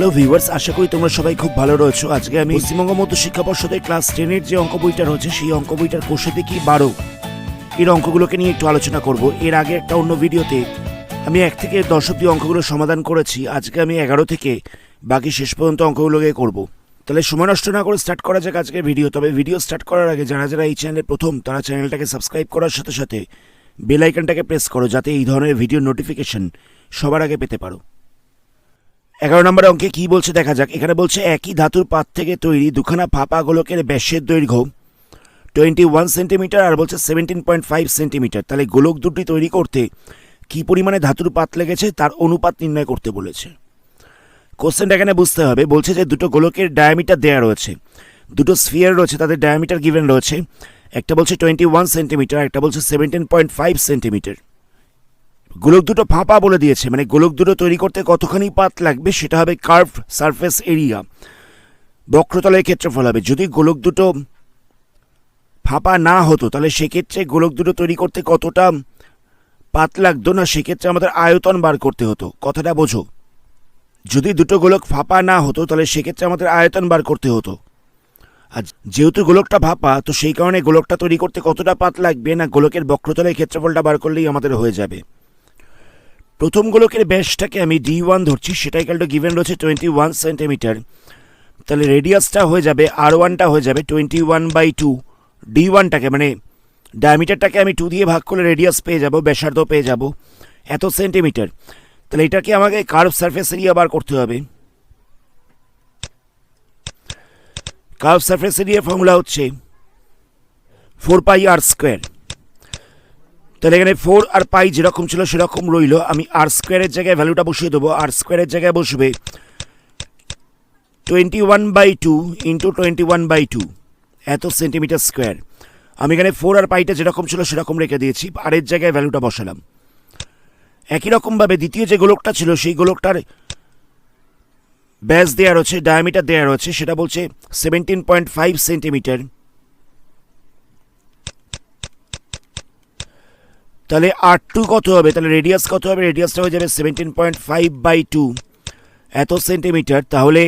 Hello viewers, আশা করি তোমরা সবাই খুব ভালো রয়েছো। আজকে আমি পশ্চিমবঙ্গ মধ্য শিক্ষা পর্ষদের ক্লাস 10-এর যে অঙ্ক বইটা রয়েছে সেই অঙ্ক বইটার কোষে দেখি 12 এর অঙ্কগুলোকে নিয়ে একটু আলোচনা করব। এর আগে একটা অন্য ভিডিওতে আমি 1 থেকে 10 অব্দি অঙ্কগুলো সমাধান করেছি। আজকে আমি 11 থেকে বাকি শেষ পর্যন্ত অঙ্কগুলোকে করব। তাহলে সময় নষ্ট না করে স্টার্ট করা যাক আজকের ভিডিও। তবে ভিডিও স্টার্ট করার আগে যারা যারা এই চ্যানেলে প্রথম, তারা চ্যানেলটাকে সাবস্ক্রাইব করার সাথে সাথে বেল আইকনটাকে প্রেস করো, যাতে এই ধরনের ভিডিও নোটিফিকেশন সবার আগে পেতে পারো। 11 নম্বর অঙ্কে কি বলছে দেখা যাক। এখানে বলছে একই ধাতুর পাত থেকে তৈরি দুখানা ফাঁপা গোলকের ব্যাসের দৈর্ঘ্য 21 সেন্টিমিটার আর বলছে 17.5 সেন্টিমিটার। তাহলে গোলক দুটি তৈরি করতে কি পরিমাণে ধাতুর পাত লেগেছে তার অনুপাত নির্ণয় করতে বলেছে। কোশ্চেনটা এখানে বুঝতে হবে। বলছে যে দুটো গোলকের ডায়ামিটার দেওয়া রয়েছে, দুটো স্ফিয়ার রয়েছে, তাদের ডায়ামিটার গিভেন রয়েছে। একটা বলছে 21 সেন্টিমিটার, একটা বলছে 17.5 সেন্টিমিটার। গোলক দুটো ফাঁপা বলে দিয়েছে, মানে গোলক দুটো তৈরি করতে কতখানি পাত লাগবে সেটা হবে কার্ভ সারফেস এরিয়া, বক্রতলের ক্ষেত্রফল হবে। যদি গোলক দুটো ফাঁপা না হতো তাহলে সেক্ষেত্রে গোলক দুটো তৈরি করতে কতটা পাত লাগতো না, সেক্ষেত্রে আমাদের আয়তন বার করতে হতো। কথাটা বোঝো, যদি দুটো গোলক ফাঁপা না হতো তাহলে সেক্ষেত্রে আমাদের আয়তন বার করতে হতো। আর যেহেতু গোলকটা ফাঁপা, তো সেই কারণে গোলকটা তৈরি করতে কতটা পাত লাগবে না, গোলকের বক্রতলের ক্ষেত্রফলটা বার করলেই আমাদের হয়ে যাবে। প্রথম গোলকের ব্যাসটাকে আমি D1 ধরছি, সেটা ইকুয়াল টু গিভেন রয়েছে 21 সেন্টিমিটার। তাহলে রেডিয়াসটা হয়ে যাবে R1টা হয়ে যাবে 21/2। D1টাকে মানে ডায়ামিটারটাকে আমি 2 দিয়ে ভাগ করলে রেডিয়াস পেয়ে যাব, ব্যাসার্ধ পেয়ে যাব এত সেন্টিমিটার। তাহলে এটাকে আমাকে কার্ভ সারফেস এরিয়া বার করতে হবে। কার্ভ সারফেস এরিয়া ফর্মুলা হচ্ছে 4πr²। তাহলে এখানে 4 আর পাই যেরকম ছিল সেরকম রইল। আমি r² জায়গায় ভ্যালুটা বসিয়ে দেবো। r² জায়গায় বসবে 21/2 ইন্টু 21/2 এত সেন্টিমিটার স্কোয়ার। আমি এখানে 4 আর পাইটা যেরকম ছিল সেরকম রেখে দিয়েছি, আর এর জায়গায় ভ্যালুটা বসালাম। একই রকমভাবে দ্বিতীয় যে গোলকটা ছিল সেই গোলকটার ব্যাস দেওয়া রয়েছে, ডায়ামিটার দেওয়া রয়েছে, সেটা বলছে 17.5 সেন্টিমিটার। তাহলে R2 কত হবে, তাহলে রেডিয়াস কত হবে, রেডিয়াসটা হয়ে যাবে 17.5/2 এত সেন্টিমিটার। তাহলে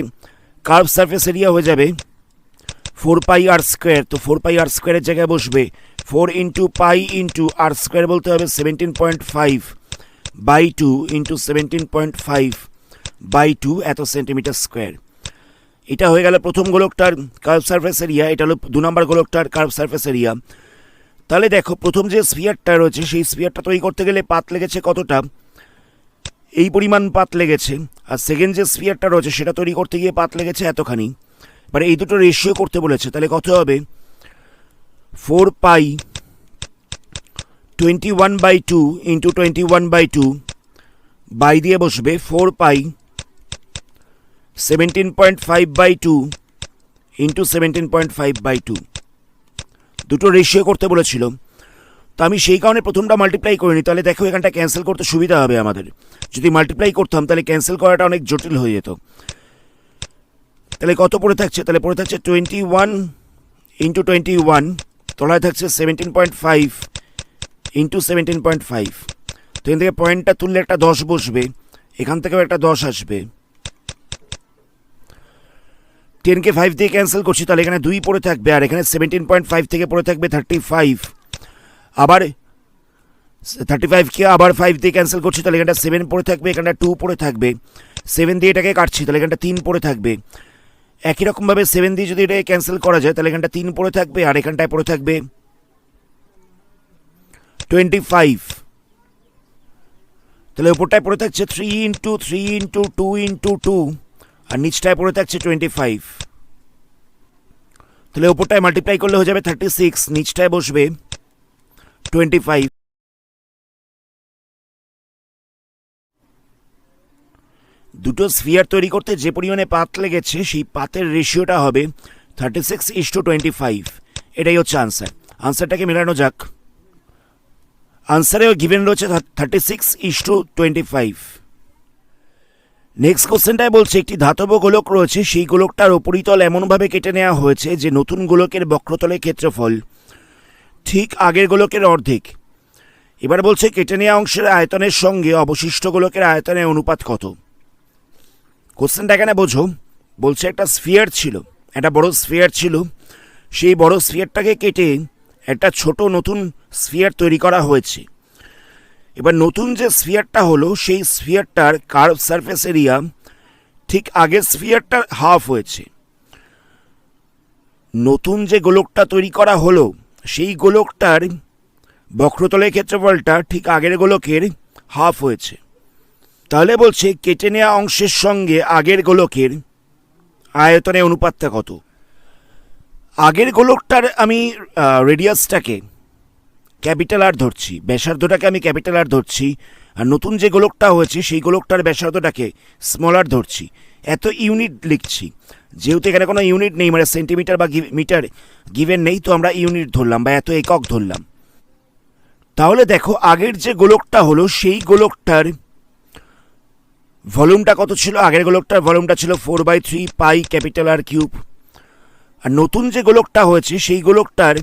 কার্ভ সারফেস এরিয়া হয়ে যাবে 4πr²। তো 4πr² এর জায়গায় বসবে 4 ইন্টু পাই ইন্টু r² বলতে হবে 17.5/2 ইন্টু 17.5/2 এত সেন্টিমিটার স্কোয়ার। এটা হয়ে গেল প্রথম গোলকটার কার্ভ সারফেস এরিয়া। এটা হলো 2 নম্বর গোলকটার কার্ভ সারফেস এরিয়া। তাহলে দেখো, প্রথম যে স্ফিয়ারটা রয়েছে সেই স্ফিয়ারটা তৈরি করতে গেলে পাত লেগেছে কতটা, এই পরিমাণ পাত লেগেছে। আর সেকেন্ড যে স্ফিয়ারটা রয়েছে সেটা তৈরি করতে গিয়ে পাত লেগেছে এতখানি। মানে এই দুটো রেশিও করতে বলেছে। তাহলে কত হবে, 4π 21/2 ইন্টু 21/2 বাই দিয়ে বসবে 4π 17.5/2 ইন্টু 17.5/2। দুটো রেশিও করতে বলেছিল, তো আমি সেই কারণে প্রথমটা মাল্টিপ্লাই করিনি। তাহলে দেখো, এখানটা ক্যান্সেল করতে সুবিধা হবে আমাদের। যদি মাল্টিপ্লাই করতাম তাহলে ক্যান্সেল করাটা অনেক জটিল হয়ে যেত। তাহলে কত পড়ে থাকছে, তাহলে পড়ে থাকছে 21 ইন্টু 21, তলায় থাকছে 17.5 ইন্টু 17.5। তো এখান থেকে পয়েন্টটা তুললে একটা 10 বসবে, এখান থেকেও একটা 10 আসবে। 10কে 5 দিয়ে ক্যান্সেল করছি, তাহলে এখানে 2 পড়ে থাকবে, আর এখানে 17.5 থেকে পড়ে থাকবে 35। আবার 35কে আবার 5 দিয়ে ক্যান্সেল করছি, তাহলে এখানটা 7 পড়ে থাকবে, এখানটা 2 পড়ে থাকবে। 7 দিয়ে এটাকে কাটছি, তাহলে এখানটা 3 পড়ে থাকবে। একই রকমভাবে 7 দিয়ে যদি এটাকে ক্যান্সেল করা যায় তাহলে এখানটা 3 পড়ে থাকবে, আর এখানটায় পড়ে থাকবে 25। তাহলে উপরটায় পড়ে থাকছে 3 ইন্টু 3 ইন্টু 2 ইন্টু 2, আর নিচটায় পড়ে থাকছে 25। তাহলে উপরটায় মাল্টিপ্লাই করলে হয়ে যাবে 36, নিচটায় বসবে 25। দুটো স্ফিয়ার তৈরি করতে যে পরিমাণে পাত লেগেছে সেই পাতের রেশিওটা হবে 36:25। এটাই হচ্ছে আনসার। আনসারটাকে মেলানো যাক। আনসারেও গিভেন রয়েছে 36:25। নেক্সট কোশ্চেনটায় বলছে একটি ধাতব গোলক রয়েছে, সেই গোলকটার উপরিতল এমনভাবে কেটে নেওয়া হয়েছে যে নতুন গোলকের বক্রতলের ক্ষেত্রফল ঠিক আগের গোলকের অর্ধেক। এবার বলছে কেটে নেওয়া অংশের আয়তনের সঙ্গে অবশিষ্ট গোলকের আয়তনের অনুপাত কত। কোশ্চেনটা এখানে বোঝো, বলছে একটা স্ফিয়ার ছিল, একটা বড় স্ফিয়ার ছিল, সেই বড় স্ফিয়ারটাকে কেটে একটা ছোট নতুন স্ফিয়ার তৈরি করা হয়েছে। এবার নতুন যে স্ফিয়ারটা হলো সেই স্ফিয়ারটার কার্ভ সারফেস এরিয়া ঠিক আগের স্ফিয়ারটার হাফ হয়েছে। নতুন যে গোলকটা তৈরি করা হলো সেই গোলকটার বক্রতলের ক্ষেত্রফলটা ঠিক আগের গোলকের হাফ হয়েছে। তাহলে বলছে কেটে নেওয়া অংশের সঙ্গে আগের গোলকের আয়তনের অনুপাতটা কত। আগের গোলকটার আমি রেডিয়াসটাকে ক্যাপিটাল আর ধরছি, ব্যাসার্ধটাকে আমি ক্যাপিটাল আর ধরছি, আর নতুন যে গোলকটা হয়েছে সেই গোলকটার ব্যাসার্ধটাকে স্মল আর ধরছি। এত ইউনিট লিখছি, যেহেতু এখানে কোনো ইউনিট নেই, মানে সেন্টিমিটার বা মিটার গিভেন নেই, তো আমরা ইউনিট ধরলাম বা এত একক ধরলাম। তাহলে দেখো আগের যে গোলকটা হলো সেই গোলকটার ভলিউমটা কত ছিল। আগের গোলকটার ভলিউমটা ছিল 4/3 পাই ক্যাপিটাল আর কিউব। আর নতুন যে গোলকটা হয়েছে সেই গোলকটার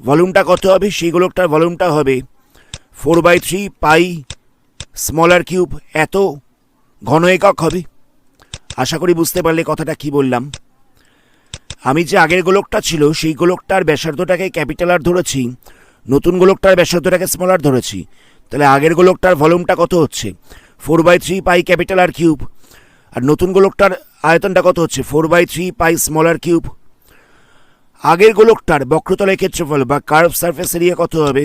ভলিউমটা কত হবে, সেই গোলকটার ভলিউমটা হবে 4/3 পাই স্মল আর কিউব। এত ঘন একক হবে। আশা করি বুঝতে পারলে কথাটা কি বললাম। আমি যে আগের গোলকটা ছিল সেই গোলকটার ব্যাসার্ধটাকে ক্যাপিটাল আর ধরেছি, নতুন গোলকটার ব্যাসার্ধটাকে স্মল আর ধরেছি। তাহলে আগের গোলকটার ভলিউমটা কত হচ্ছে 4/3 পাই ক্যাপিটাল আর কিউব, আর নতুন গোলকটার আয়তনটা কত হচ্ছে 4/3 পাই স্মল আর কিউব। আগের গোলকটার বক্রতলের ক্ষেত্রফল বা কার্ভ সারফেস এরিয়া কত হবে,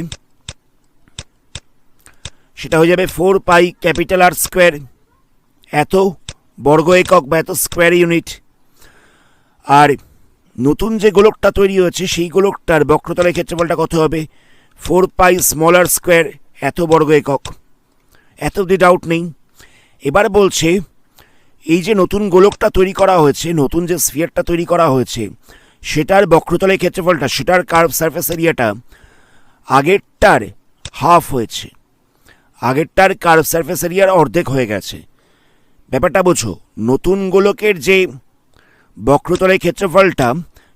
সেটা হয়ে যাবে 4 পাই ক্যাপিটাল আর স্কোয়ার, এত বর্গ একক বা এত স্কোয়ার ইউনিট। আর নতুন যে গোলকটা তৈরি হয়েছে সেই গোলকটার বক্রতলের ক্ষেত্রফলটা কত হবে 4 পাই স্মল আর স্কোয়ার, এত বর্গ একক। এত অব্দি ডাউট নেই। এবার বলছে এই যে নতুন গোলকটা তৈরি করা হয়েছে, নতুন যে স্ফিয়ারটা তৈরি করা হয়েছে সেটার বক্রতলের ক্ষেত্রফলটা, সেটার কার্ভ সারফেস এরিয়াটা আগেরটার হাফ হয়েছে, আগেরটার কার্ভ সারফেস এরিয়ার অর্ধেক হয়ে গেছে। ব্যাপারটা বোঝো, নতুন গোলকের যে বক্রতলের ক্ষেত্রফলটা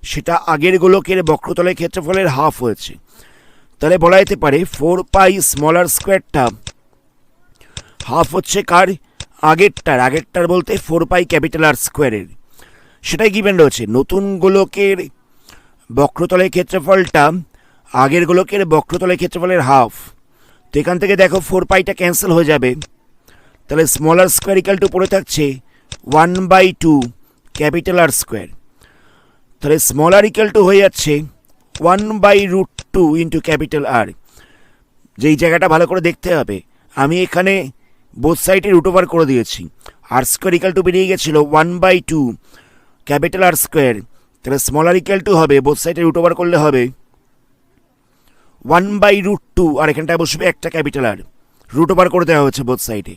সেটা আগের গোলকের বক্রতলের ক্ষেত্রফলের হাফ হয়েছে। তাহলে বলা যেতে পারে 4 পাই স্মল আর স্কোয়ারটা হাফ হচ্ছে কার, আগেরটার বলতে 4 পাই ক্যাপিটাল আর স্কোয়ারের। সেটাই গিভেন রয়েছে। নতুন গোলকের বক্রতলের ক্ষেত্রফলটা আগের গোলকের বক্রতলের ক্ষেত্রফলের হাফ। তো এখান থেকে দেখো 4 পাইটা ক্যান্সেল হয়ে যাবে, তাহলে small r square equal to পড়ে থাকছে 1/2 ক্যাপিটাল আর স্কোয়ার। তাহলে স্মল আর ইকাল টু হয়ে যাচ্ছে 1/√2 ইন্টু ক্যাপিটাল আর। যেই জায়গাটা ভালো করে দেখতে হবে, আমি এখানে বোথ সাইডে রুট ওভার করে দিয়েছি। আর স্কোয়ার ইকাল টু বেরিয়ে গেছিলো 1/2 ক্যাপিটাল আর স্কোয়ার। তাহলে স্মল আর ইকাল টু হবে, বোথ সাইডে রুট ওভার করলে হবে 1/√2, আর এখানটায় বসবে একটা ক্যাপিটাল আর, রুট ওভার করে দেওয়া হয়েছে বোথ সাইডে।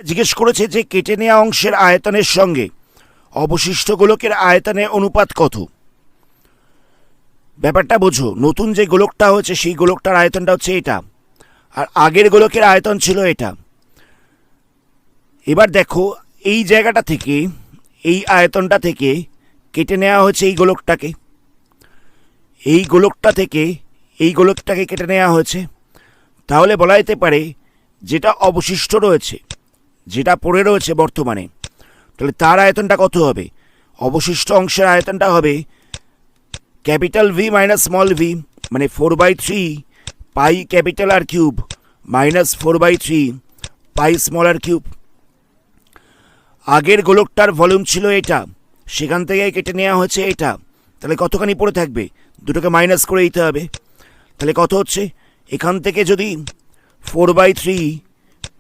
জিজ্ঞেস করেছে যে কেটে নেওয়া অংশের আয়তনের সঙ্গে অবশিষ্ট গোলকের আয়তনের অনুপাত কত। ব্যাপারটা বোঝো, নতুন যে গোলকটা হচ্ছে সেই গোলকটার আয়তনটা হচ্ছে এটা, আর আগের গোলকের আয়তন ছিল এটা। এবার দেখো এই জায়গাটা থেকে, এই আয়তনটা থেকে কেটে নেওয়া হয়েছে এই গোলকটাকে, এই গোলকটা থেকে এই গোলকটাকে কেটে নেওয়া হয়েছে। তাহলে বলা যেতে পারে যেটা অবশিষ্ট রয়েছে, যেটা পড়ে রয়েছে বর্তমানে, তাহলে তার আয়তনটা কত হবে, অবশিষ্ট অংশের আয়তনটা হবে capital V minus small v, মানে 4/3 পাই ক্যাপিটাল আর cube minus 4/3 pi small r cube. আগের গোলকটার ভলিউম ছিল এটা, সেখান থেকে কেটে নেওয়া হয়েছে এটা, তাহলে কতখানি পড়ে থাকবে, দুটোকে মাইনাস করে দিতে হবে। তাহলে কত হচ্ছে, এখান থেকে যদি 4/3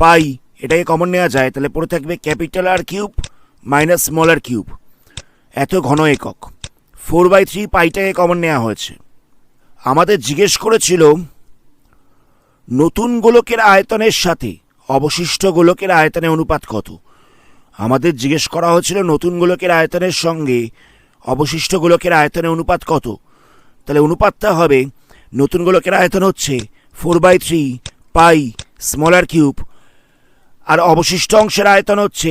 পাই এটাকে কমন নেওয়া যায় তাহলে পড়ে থাকবে ক্যাপিটাল আর cube minus small r cube, এত ঘন একক। 4/3 পাইটাকে কমন নেওয়া হয়েছে। আমাদের জিজ্ঞেস করেছিল নতুন গোলকের আয়তনের সাথে অবশিষ্ট গোলকের আয়তনের অনুপাত কত। আমাদের জিজ্ঞেস করা হয়েছিল নতুন গোলকের আয়তনের সঙ্গে অবশিষ্ট গোলকের আয়তনের অনুপাত কত। তাহলে অনুপাতটা হবে, নতুন গোলকের আয়তন হচ্ছে 4/3 পাই স্মল আর কিউব, আর অবশিষ্ট অংশের আয়তন হচ্ছে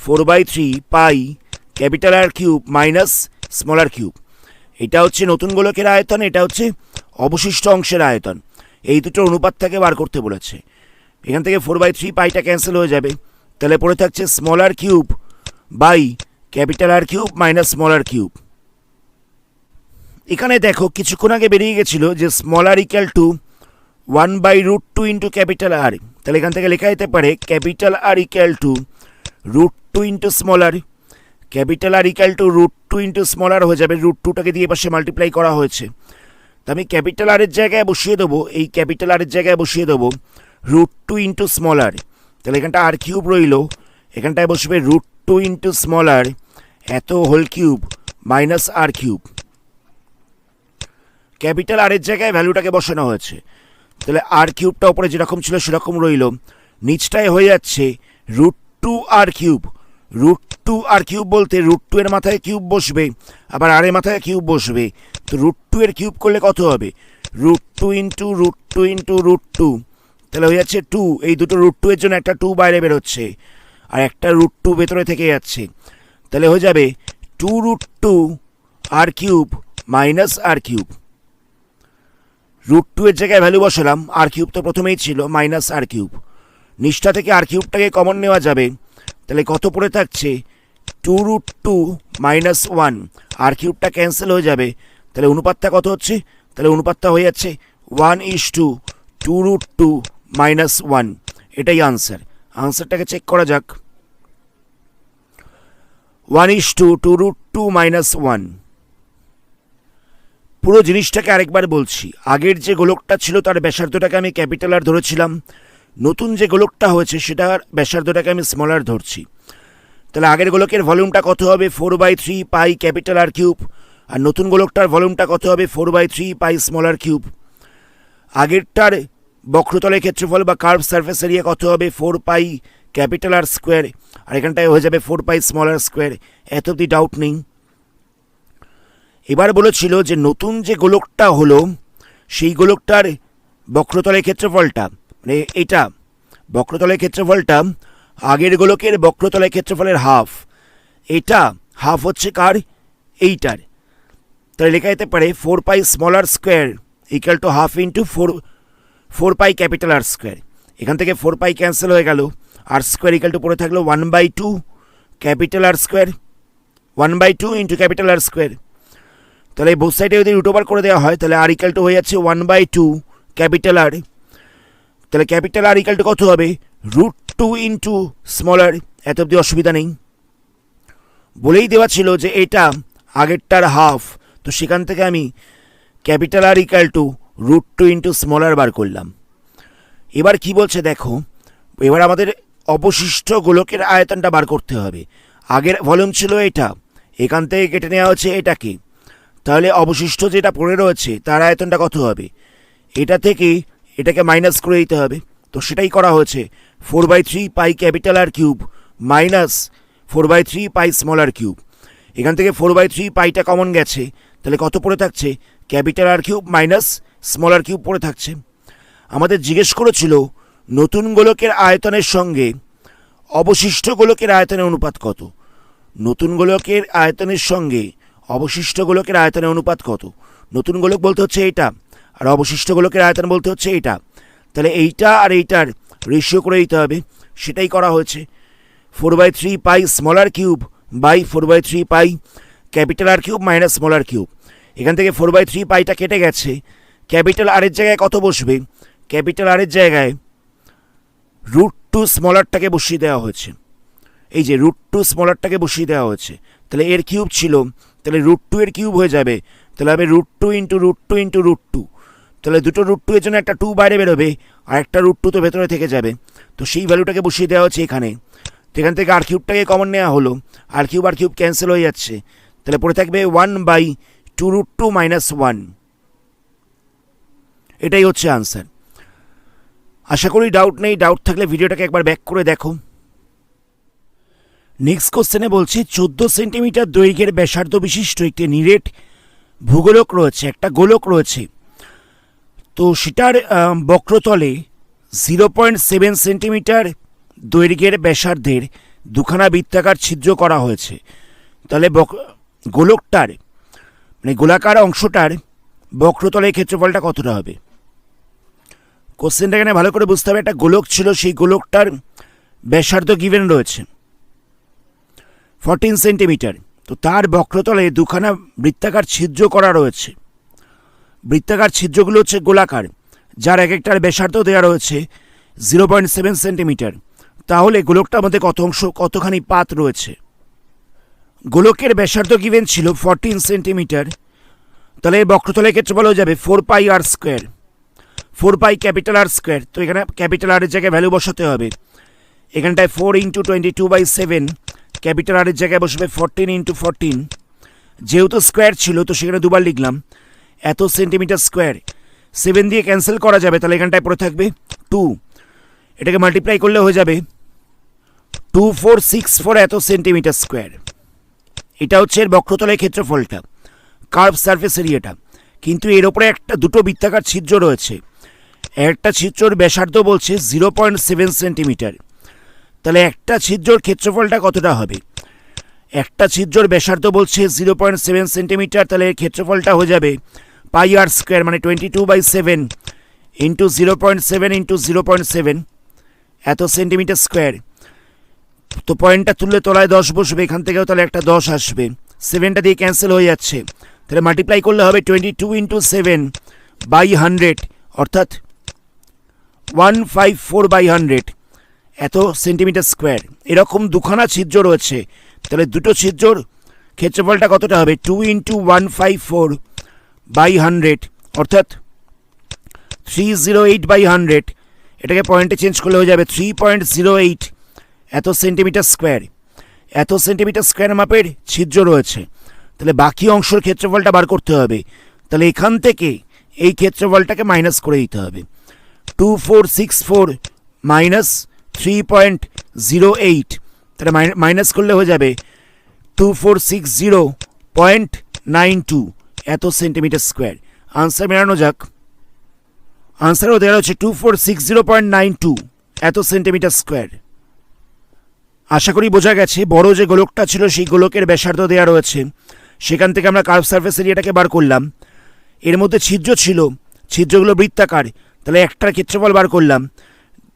4/3 পাই ক্যাপিটাল আর cube minus small r cube. এটা হচ্ছে নতুন গোলকের আয়তন, এটা হচ্ছে অবশিষ্ট অংশের আয়তন। এই দুটো অনুপাত থেকে বার করতে বলেছে। এখান থেকে 4/3 পাইটা ক্যান্সেল হয়ে যাবে, তাহলে পড়ে থাকছে small r cube by capital R cube minus small r cube. এখানে দেখো কিছুক্ষণ আগে বেরিয়ে গেছিলো যে small r equal to 1/√2 into capital R. তাহলে এখান থেকে লেখা যেতে পারে capital R equal to √2 into small r. Capital R equal to √2 into small r হয়ে যাবে, √2টাকে দিয়ে পাশে মাল্টিপ্লাই করা হয়েছে। তো আমি ক্যাপিটাল আরের জায়গায় বসিয়ে দেবো, এই ক্যাপিটাল আরের জায়গায় বসিয়ে দেবো √2 ইন্টু স্মল আর। তাহলে এখানটা আর কিউব রইল, এখানটায় বসবে √2 ইন্টু স্মল আর এত হোল কিউব মাইনাস আর কিউব। ক্যাপিটাল আরের জায়গায় ভ্যালুটাকে বসানো হয়েছে। তাহলে আর কিউবটা ওপরে যেরকম ছিল সেরকম রইল, নিচটায় হয়ে যাচ্ছে √2 আর কিউব। √2 আর কিউব বলতে √2 এর মাথায় কিউব বসবে, আবার আর এর মাথায় কিউব বসবে। তো √2 এর কিউব করলে কত হবে? √2 ইন্টু √2 ইন্টু √2, তাহলে হয়ে যাচ্ছে 2। এই দুটো √2 এর জন্য একটা 2 বাইরে বেরোচ্ছে আর একটা √2 ভেতরে থেকে যাচ্ছে। তাহলে হয়ে যাবে 2√2 আর কিউব মাইনাস আর কিউব। √2 এর জায়গায় ভ্যালু বসালাম, আর কিউব তো প্রথমেই ছিল মাইনাস আর কিউব। নিচটা থেকে আর কিউবটাকে কমন নেওয়া যাবে, তাহলে কত পড়ে থাকছে? 2√2 মাইনাস 1। আর কিউবটা ক্যান্সেল হয়ে যাবে, তাহলে অনুপাতটা কত হচ্ছে? তাহলে অনুপাতটা হয়ে যাচ্ছে 1:2√2 মাইনাস 1। এটাই আনসার। আনসারটাকে চেক করা যাক। 1:2√2 মাইনাস 1। পুরো জিনিসটাকে আরেকবার বলছি। আগের যে গোলকটা ছিল তার ব্যাসার্ধটাকে আমি ক্যাপিটাল আর ধরেছিলাম, নতুন যে গোলকটা হয়েছে সেটার ব্যাসার্ধটাকে আমি স্মল আর ধরছি। তাহলে আগের গোলকের ভলিউমটা কত হবে? 4/3 পাই ক্যাপিটাল আর কিউব। আর নতুন গোলকটার ভলিউমটা কত হবে? 4/3 পাই স্মল আর কিউব। আগেরটার বক্রতলের ক্ষেত্রফল বা কার্ভ সারফেস এরিয়া কত হবে? 4 পাই ক্যাপিটাল আর স্কোয়ার। আর এখানটায় হয়ে যাবে 4 পাই স্মল আর স্কোয়ার। এত অব্দি ডাউট নেই। এবার বলেছিল যে নতুন যে গোলকটা হলো সেই গোলকটার বক্রতলের ক্ষেত্রফলটা, মানে এটা বক্রতলের ক্ষেত্রফলটা আগের গোলকের বক্রতলের ক্ষেত্রফলের হাফ। এটা হাফ হচ্ছে কার? এইটার। তাহলে লেখা যেতে পারে 4 pi small r square equal to half into 4 pi capital R square. এখান থেকে 4 পাই ক্যান্সেল হয়ে গেল, আর স্কোয়ার ইকুয়াল টু পড়ে থাকলো 1/2 ক্যাপিটাল আর স্কোয়ার। 1/2 ইন্টু ক্যাপিটাল আর স্কোয়ার। তাহলে এই বোথ সাইডে যদি রুট ওভার করে দেওয়া হয় তাহলে আর ইকুয়াল টু হয়ে যাচ্ছে 1/2 ক্যাপিটাল আর। তাহলে ক্যাপিটাল আর ইকুয়াল টু কত হবে? √2 ইন্টু স্মল আর। এত অব্দি অসুবিধা নেই। বলেই দেওয়া ছিল যে এটা আগেরটার হাফ, তো সেখান থেকে আমি capital R equal to √2 into small r বার করলাম। এবার কি বলছে দেখো, এবার আমাদের অবশিষ্ট গোলকের আয়তনটা বার করতে হবে। আগের ভলিউম ছিল এটা, এখান থেকে কেটে নেওয়া হচ্ছে এটাকে, তাহলে অবশিষ্ট যেটা পড়ে রয়েছে তার আয়তনটা কত হবে? এটা থেকে এটাকে মাইনাস করে দিতে হবে। তো সেটাই করা হয়েছে। 4/3 পাই ক্যাপিটাল আর cube minus 4/3 pi small r cube. এখান থেকে 4/3 পাইটা কমন গেছে, তাহলে কত পড়ে থাকছে? ক্যাপিটাল আর cube minus small r cube পড়ে থাকছে। আমাদের জিজ্ঞেস করেছিল নতুন গোলকের আয়তনের সঙ্গে অবশিষ্ট গোলকের আয়তনের অনুপাত কত। নতুন গোলকের আয়তনের সঙ্গে অবশিষ্ট গোলকের আয়তনের অনুপাত কত? নতুন গোলক বলতে হচ্ছে এইটা, আর অবশিষ্ট গোলকের আয়তন বলতে হচ্ছে এইটা। তাহলে এইটা আর এইটার রেশিও করে দিতে হবে, সেটাই করা হয়েছে। 4/3 pi small r cube by 4/3 pi capital R cube minus small r cube. এখান থেকে 4/3 পাইটা কেটে গেছে, ক্যাপিটাল আরের জায়গায় কত বসবে? ক্যাপিটাল আরের জায়গায় √2 স্মল আরটাকে বসিয়ে দেওয়া হয়েছে। এই যে √2 স্মল আরটাকে বসিয়ে দেওয়া হয়েছে, তাহলে এর কিউব ছিল, তাহলে √2 এর কিউব হয়ে যাবে। তাহলে হবে √2 ইন্টু √2 ইন্টু √2। তাহলে দুটো √2 এর জন্য একটা 2 বাইরে বেরোবে আর একটা √2 তো ভেতরে থেকে যাবে। তো সেই ভ্যালুটাকে বসিয়ে দেওয়া হচ্ছে এখানে। তো এখান থেকে আর কিউবটাকে কমন নেওয়া হলো, আর কিউব ক্যান্সেল হয়ে যাচ্ছে, তাহলে পড়ে থাকবে 1/2√2 মাইনাস 1। এটাই হচ্ছে আনসার। আশা করি ডাউট নেই। ডাউট থাকলে ভিডিওটাকে একবার ব্যাক করে দেখো। নেক্সট কোশ্চেনে বলছি 14 সেন্টিমিটার দৈর্ঘ্যের ব্যাসার্ধ বিশিষ্ট একটি নিরেট ভূগোলক রয়েছে, একটা গোলক রয়েছে। তো সেটার বক্রতলে 0.7 সেন্টিমিটার দৈর্ঘ্যের ব্যাসার্ধের দুখানা বৃত্তাকার ছিদ্র করা হয়েছে। তাহলে গোলকটার মানে গোলাকার অংশটার বক্রতলের ক্ষেত্রফলটা কতটা হবে? কোশ্চেনটা এখানে ভালো করে বুঝতে হবে। একটা গোলক ছিল, সেই গোলকটার ব্যাসার্ধ গিভেন রয়েছে 14 সেন্টিমিটার। তো তার বক্রতলে দুখানা বৃত্তাকার ছিদ্র করা রয়েছে। বৃত্তাকার ছিদ্রগুলো হচ্ছে গোলাকার, যার এক একটার ব্যাসার্ধ দেওয়া রয়েছে 0.7 সেন্টিমিটার। তাহলে গোলকটার মধ্যে কতখানি পাত রয়েছে? গোলকের ব্যাসার্ধ গিভেন ছিল 14 সেন্টিমিটার। তাহলে বক্রতলের ক্ষেত্রফল হয়ে যাবে 4 pi R square, 4 pi capital আর স্কোয়ার। তো এখানে ক্যাপিটাল আরের জায়গায় ভ্যালু বসাতে হবে। এখানটায় 4 × 22/7, ক্যাপিটাল আরের জায়গায় বসবে 14 × 14। যেহেতু স্কোয়ার ছিল তো সেখানে দুবার লিখলাম, এত সেন্টিমিটার স্কোয়ার। 7 দিয়ে ক্যান্সেল করা যাবে, তাহলে এখানটায় পড়ে থাকবে 2। এটাকে মাল্টিপ্লাই করলে হয়ে যাবে 2464 এত সেন্টিমিটার স্কোয়ার। এটা হচ্ছে এর বক্রতলের ক্ষেত্রফলটা, কার্ভ সারফেস এরিয়াটা। কিন্তু এর ওপরে দুটো বৃত্তাকার ছিদ্র রয়েছে। একটা ছিদ্রর ব্যাসার্ধ বলছে 0.7 সেন্টিমিটার। তাহলে একটা ছিদ্রর ক্ষেত্রফলটা কতটা হবে? একটা ছিদ্রর ব্যাসার্ধ বলছে 0.7 সেন্টিমিটার, তাহলে এর ক্ষেত্রফলটা হয়ে যাবে পাই আর স্কোয়ার, মানে 22/7 ইন্টু 0.7 ইন্টু 0.7 এত সেন্টিমিটার স্কোয়ার। তো পয়েন্টটা তুললে তলায় 10 বসবে, এখান থেকেও তাহলে একটা 10 আসবে। 7টা দিয়ে ক্যান্সেল হয়ে যাচ্ছে, তাহলে মাল্টিপ্লাই করলে হবে 22 × 7/100, অর্থাৎ 154/100 এত সেন্টিমিটার স্কোয়ার। এরকম দুখানা ছিদ্র রয়েছে, তাহলে দুটো ছিদ্রর ক্ষেত্রফলটা কতটা হবে? 2 × 154/100, অর্থাৎ 308/100। এটাকে পয়েন্টে চেঞ্জ করলে হয়ে যাবে 3.08 এত সেন্টিমিটার স্কোয়ার। এত সেন্টিমিটার স্কোয়ার মাপের ছিদ্র রয়েছে, তাহলে বাকি অংশের ক্ষেত্রফলটা বার করতে হবে। তাহলে এখান থেকে এই ক্ষেত্রফলটাকে মাইনাস করে দিতে হবে। 2464 মাইনাস 3.08, তাহলে মাইনাস করলে হয়ে যাবে 2460.92 এত সেন্টিমিটার স্কোয়ার। আনসার মেলানো যাক। আনসারও দেওয়া হচ্ছে 2460.92 এত সেন্টিমিটার স্কোয়ার। আশা করি বোঝা গেছে। বড় যে গোলকটা ছিল সেই গোলকের ব্যাসার্ধ দেওয়া রয়েছে, সেখান থেকে আমরা কার্ভ সারফেস এরিয়াটাকে বার করলাম। এর মধ্যে ছিদ্র ছিল, ছিদ্রগুলো বৃত্তাকার, তাহলে একটার ক্ষেত্রফল বার করলাম।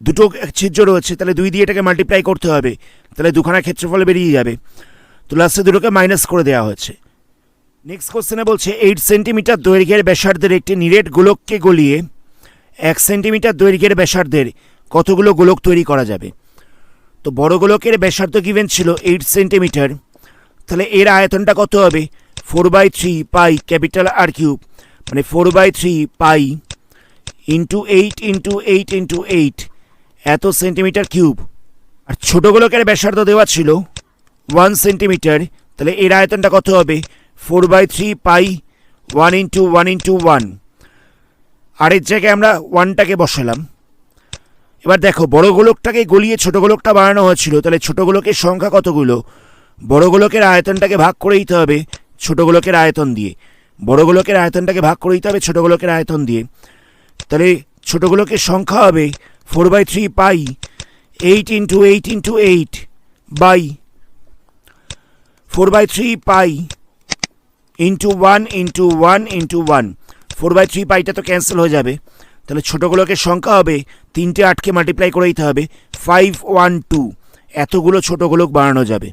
দুটো ছিদ্র রয়েছে, তাহলে 2 দিয়ে এটাকে মাল্টিপ্লাই করতে হবে, তাহলে দুখানা ক্ষেত্রফল বেরিয়ে যাবে। তো লাস্টে দুটোকে মাইনাস করে দেওয়া হয়েছে। নেক্সট কোশ্চেনে বলছে 8 সেন্টিমিটার দৈর্ঘ্যের ব্যাসার্ধের একটি নিরেট গোলককে গলিয়ে 1 সেন্টিমিটার দৈর্ঘ্যের ব্যাসার্ধের কতগুলো গোলক তৈরি করা যাবে? তো বড় গোলকের ব্যাসার্ধ গিভেন ছিল 8 সেন্টিমিটার। তাহলে এর আয়তনটা কত হবে? 4/3 পাই ক্যাপিটাল আর কিউব, মানে 4/3 পাই ইন্টু 8 × 8 × 8 এত সেন্টিমিটার কিউব। আর ছোট গোলকের ব্যাসার্ধ দেওয়া ছিল 1 সেন্টিমিটার। তাহলে এর আয়তনটা কত হবে? 4/3 পাই 1 × 1 × 1। আর এর জায়গায় আমরা 1টাকে বসালাম। এবার দেখো, বড় গোলকটাকে গলিয়ে ছোট গোলকটা বানানো হয়েছিল, তাহলে ছোট গোলকের সংখ্যা কতগুলো? বড় গোলকের আয়তনটাকে ভাগ করে দিতে হবে ছোট গোলকের আয়তন দিয়ে। বড় গোলকের আয়তনটাকে ভাগ করে দিতে হবে ছোট গোলকের আয়তন দিয়ে। তাহলে ছোট গোলকের সংখ্যা হবে 4/3 পাই 8 × 8 × 8 বাই 4/3 পাই ইন্টু 1 × 1 × 1। 4/3 পাইটা তো ক্যান্সেল হয়ে যাবে, তাহলে ছোট গোলকের সংখ্যা হবে 3টে 8কে মাল্টিপ্লাই করে দিতে হবে 512। এতগুলো ছোট গোলক বানানো যাবে।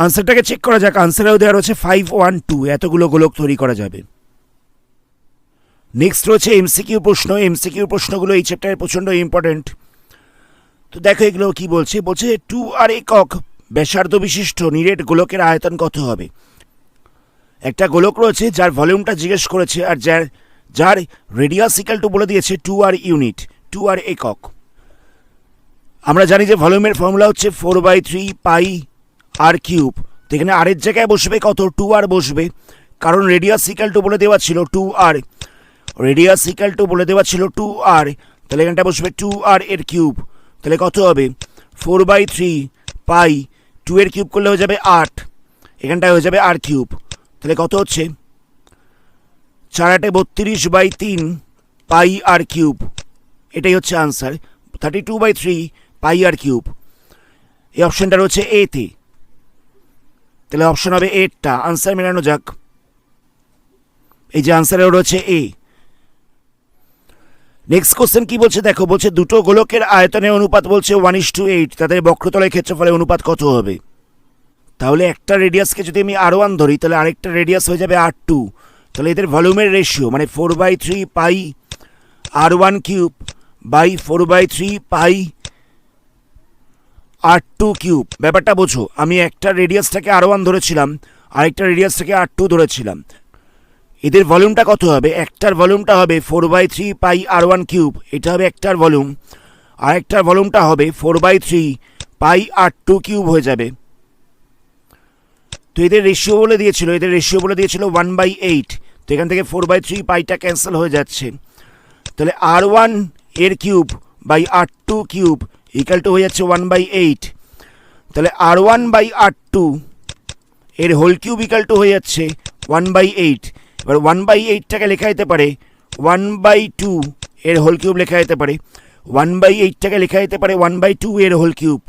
আনসারটাকে চেক করা যাক। আনসারেও দেওয়া রয়েছে 512 এতগুলো গোলক তৈরি করা যাবে। নেক্সট রয়েছে এমসিকিউ প্রশ্ন। এমসিকিউ প্রশ্নগুলো এই চ্যাপ্টারে প্রচণ্ড ইম্পর্টেন্ট। তো দেখো এগুলো কি বলছে। বলছে 2 আর একক ব্যাসার্ধ বিশিষ্ট নিরেট গোলকের আয়তন কত হবে? একটা গোলক রয়েছে যার ভলিউমটা জিজ্ঞেস করেছে, আর যার রেডিয়াস ইকাল টু বলে দিয়েছে 2 আর ইউনিট, 2 আর একক। আমরা জানি যে ভলিউমের ফর্মুলা হচ্ছে 4/3 পাই আর কিউব। তো এখানে আরের জায়গায় বসবে কত? 2 আর বসবে, কারণ রেডিয়াস ইকাল টু বলে দেওয়া ছিল 2 আর। রেডিয়াস ইকাল টু বলে দেওয়া ছিল 2 আর, তাহলে এখানটা বসবে 2 আর এর কিউব। তাহলে কত হবে? 4/3 পাই 2 এর কিউব করলে হয়ে যাবে 8, এখানটায় হয়ে যাবে আর কিউব। তাহলে কত হচ্ছে? 4 × 8 = 32/3 পাই আর কিউব। এটাই হচ্ছে আনসার, 32/3 পাই আর কিউব। এই অপশনটা রয়েছে এতে, তাহলে অপশন হবে এরটা। আনসার মেলানো যাক। এই যে আনসারেও রয়েছে এ। নেক্সট কোশ্চেন কি বলছে দেখো। বলছে দুটো গোলকের আয়তনের অনুপাত বলছে 1:8, তাদের বক্রতলের ক্ষেত্রফলের অনুপাত কত হবে? তাহলে একটা রেডিয়াসকে যদি আমি R1 ধরি তাহলে আরেকটা রেডিয়াস হয়ে যাবে R2। তাহলে এদের ভলিউমের রেশিও মানে 4/3 pi R1 cube by 4/3 pi R2 cube. ব্যাপারটা বোঝো, আমি একটা রেডিয়াসটাকে R1 ধরেছিলাম, আরেকটা রেডিয়াসটাকে R2 ধরেছিলাম। এদের ভলিউমটা কত হবে? একটার ভলিউমটা হবে 4/3 পাই R1 কিউব, এটা হবে একটার ভলিউম। আরেকটার ভলিউমটা হবে 4/3 পাই R2 কিউব হয়ে যাবে। তো এদের রেশিও বলে দিয়েছিল 1/8। তো এখান থেকে 4/3 পাইটা ক্যান্সেল হয়ে যাচ্ছে। তাহলে R1 এর cube by R2 cube equal to হয়ে যাচ্ছে 1/8। তাহলে R1 বাই R2 এর হোল কিউব ইকাল টু হয়ে যাচ্ছে 1/8। এবার 1/8টাকে লেখা যেতে পারে 1/2 এর হোল কিউব লেখা যেতে পারে, 1/8টাকে লেখা যেতে পারে 1/2 এর হোল কিউব।